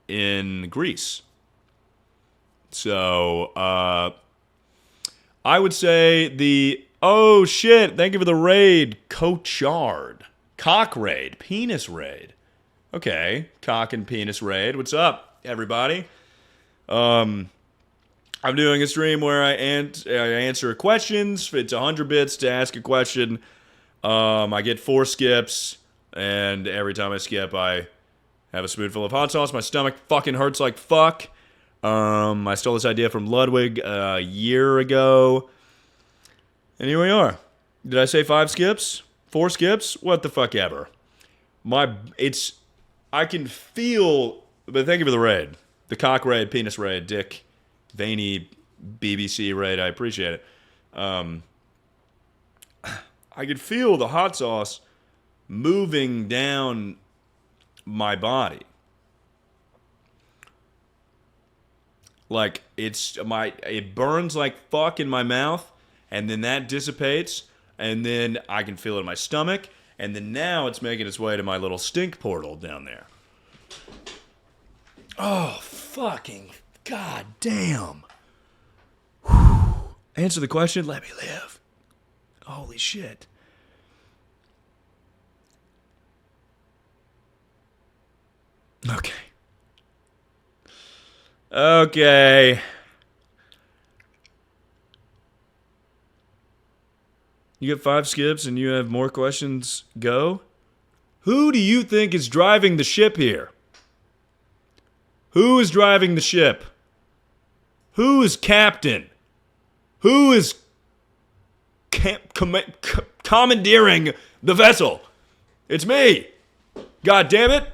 in Greece. So, I would say oh shit, thank you for the raid, Coachard. Cock raid, penis raid. Okay, cock and penis raid. What's up, everybody? I'm doing a stream where I answer questions. It's 100 bits to ask a question. I get 4 skips, and every time I skip, I have a spoonful of hot sauce. My stomach fucking hurts like fuck. I stole this idea from Ludwig a year ago. And here we are. Did I say 5 skips? 4 skips? What the fuck ever. I can feel, but thank you for the raid. The cock raid, penis raid, dick, veiny BBC raid. I appreciate it. I could feel the hot sauce moving down my body. Like, it burns like fuck in my mouth, and then that dissipates, and then I can feel it in my stomach, and then now it's making its way to my little stink portal down there. Oh, fucking goddamn. Answer the question, let me live. Holy shit. Okay. Okay. You get 5 skips and you have more questions. Go. Who do you think is driving the ship here? Who is driving the ship? Who is captain? Who is commandeering the vessel? It's me. God damn it.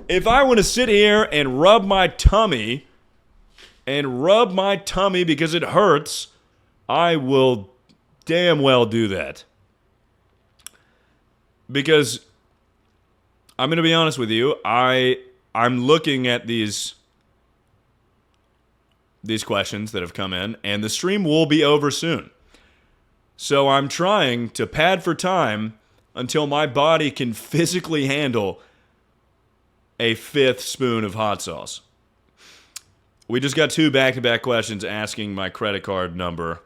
If I want to sit here and rub my tummy because it hurts, I will damn well do that. Because I'm going to be honest with you, I'm looking at these questions that have come in, and the stream will be over soon. So I'm trying to pad for time until my body can physically handle a 5th spoon of hot sauce. We just got 2 back-to-back questions asking my credit card number.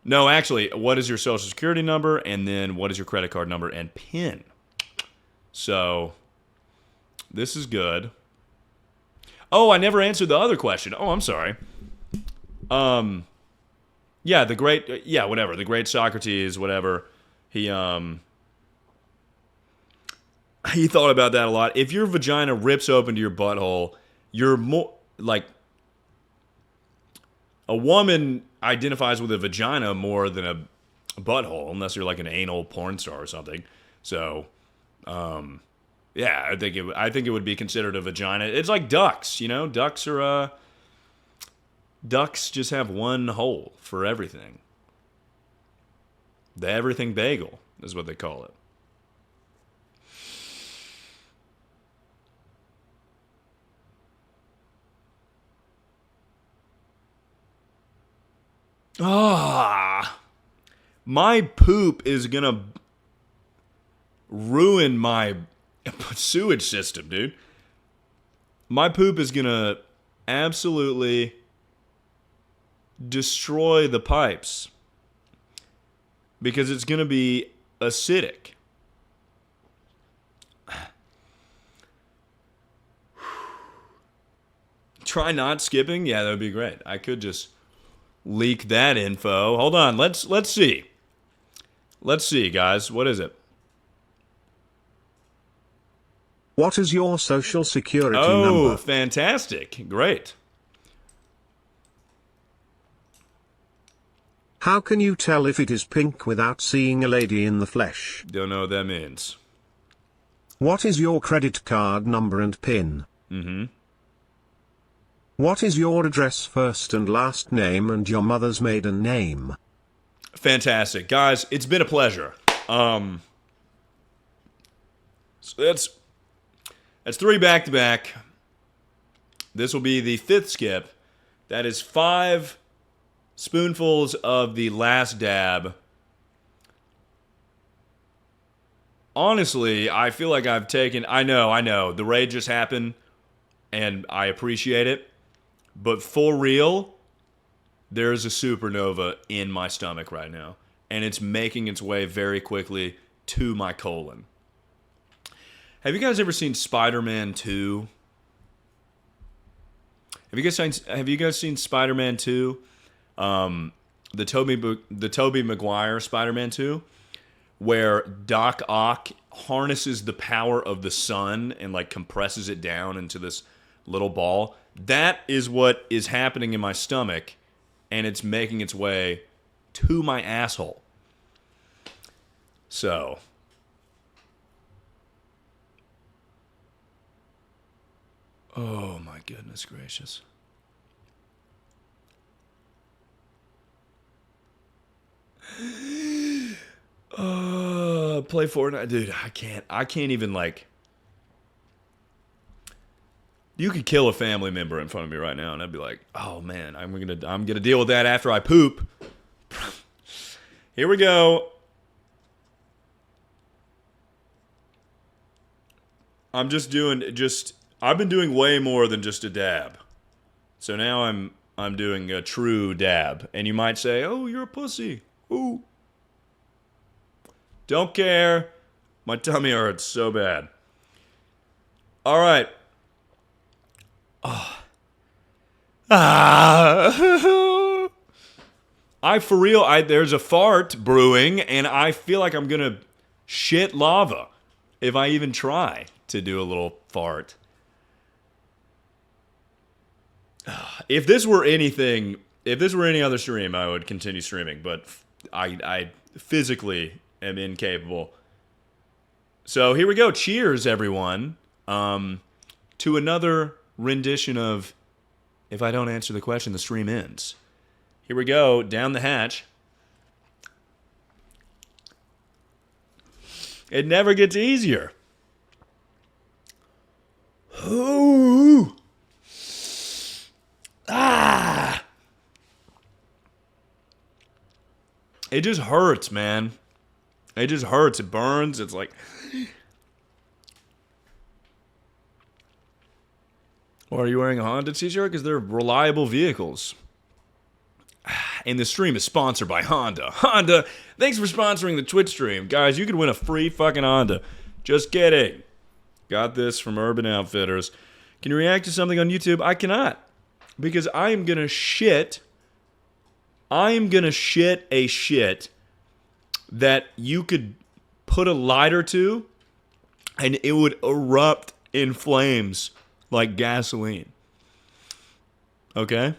No, actually, what is your social security number? And then what is your credit card number and PIN? So, this is good. Oh, I never answered the other question. Oh, I'm sorry. Yeah, the great Socrates, whatever. He thought about that a lot. If your vagina rips open to your butthole, you're more, like, a woman identifies with a vagina more than a butthole, unless you're like an anal porn star or something. So, yeah, I think it would be considered a vagina. It's like ducks, you know? Ducks just have one hole for everything. The everything bagel is what they call it. My poop is gonna ruin my sewage system, dude. My poop is gonna absolutely destroy the pipes because it's gonna be acidic. Try not skipping? Yeah, that would be great. I could just leak that info. Hold on, let's see. Let's see, guys. What is it? What is your social security number? Oh, number? Fantastic. Great. How can you tell if it is pink without seeing a lady in the flesh? Don't know what that means. What is your credit card number and PIN? Mm-hmm. What is your address, first and last name, and your mother's maiden name? Fantastic. Guys, it's been a pleasure. So that's 3 back-to-back. This will be the 5th skip. That is 5 spoonfuls of the last dab. Honestly, I feel like I've taken... I know. The raid just happened, and I appreciate it. But for real, there's a supernova in my stomach right now. And it's making its way very quickly to my colon. Have you guys ever seen Spider-Man 2? Have you guys seen Spider-Man 2? The Tobey Maguire Spider-Man 2, where Doc Ock harnesses the power of the sun and like compresses it down into this little ball. That is what is happening in my stomach, and it's making its way to my asshole. So, oh my goodness gracious. Play Fortnite, dude. I can't even like. You could kill a family member in front of me right now, and I'd be like, "Oh man, I'm gonna deal with that after I poop." Here we go. I've been doing way more than just a dab. So now I'm doing a true dab. And you might say, "Oh, you're a pussy." Ooh. Don't care. My tummy hurts so bad. All right. Oh. Ah. There's a fart brewing, and I feel like I'm gonna shit lava if I even try to do a little fart. If this were any other stream, I would continue streaming, but I physically am incapable. So here we go. Cheers, everyone, to another rendition of If I Don't Answer the Question, the Stream Ends. Here we go. Down the hatch. It never gets easier. Ooh. Ah. It just hurts, man. It just hurts. It burns. It's like... Or are you wearing a Honda t-shirt? Because they're reliable vehicles. And the stream is sponsored by Honda. Honda, thanks for sponsoring the Twitch stream. Guys, you could win a free fucking Honda. Just kidding. Got this from Urban Outfitters. Can you react to something on YouTube? I cannot. Because I am going to shit a shit that you could put a lighter to and it would erupt in flames like gasoline. Okay?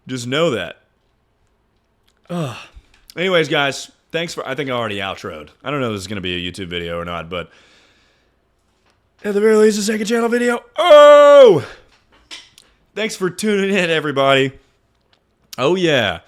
Just know that. Anyways, guys, I think I already outroed. I don't know if this is going to be a YouTube video or not, but at the very least, a second channel video. Oh! Thanks for tuning in, everybody. Oh, yeah.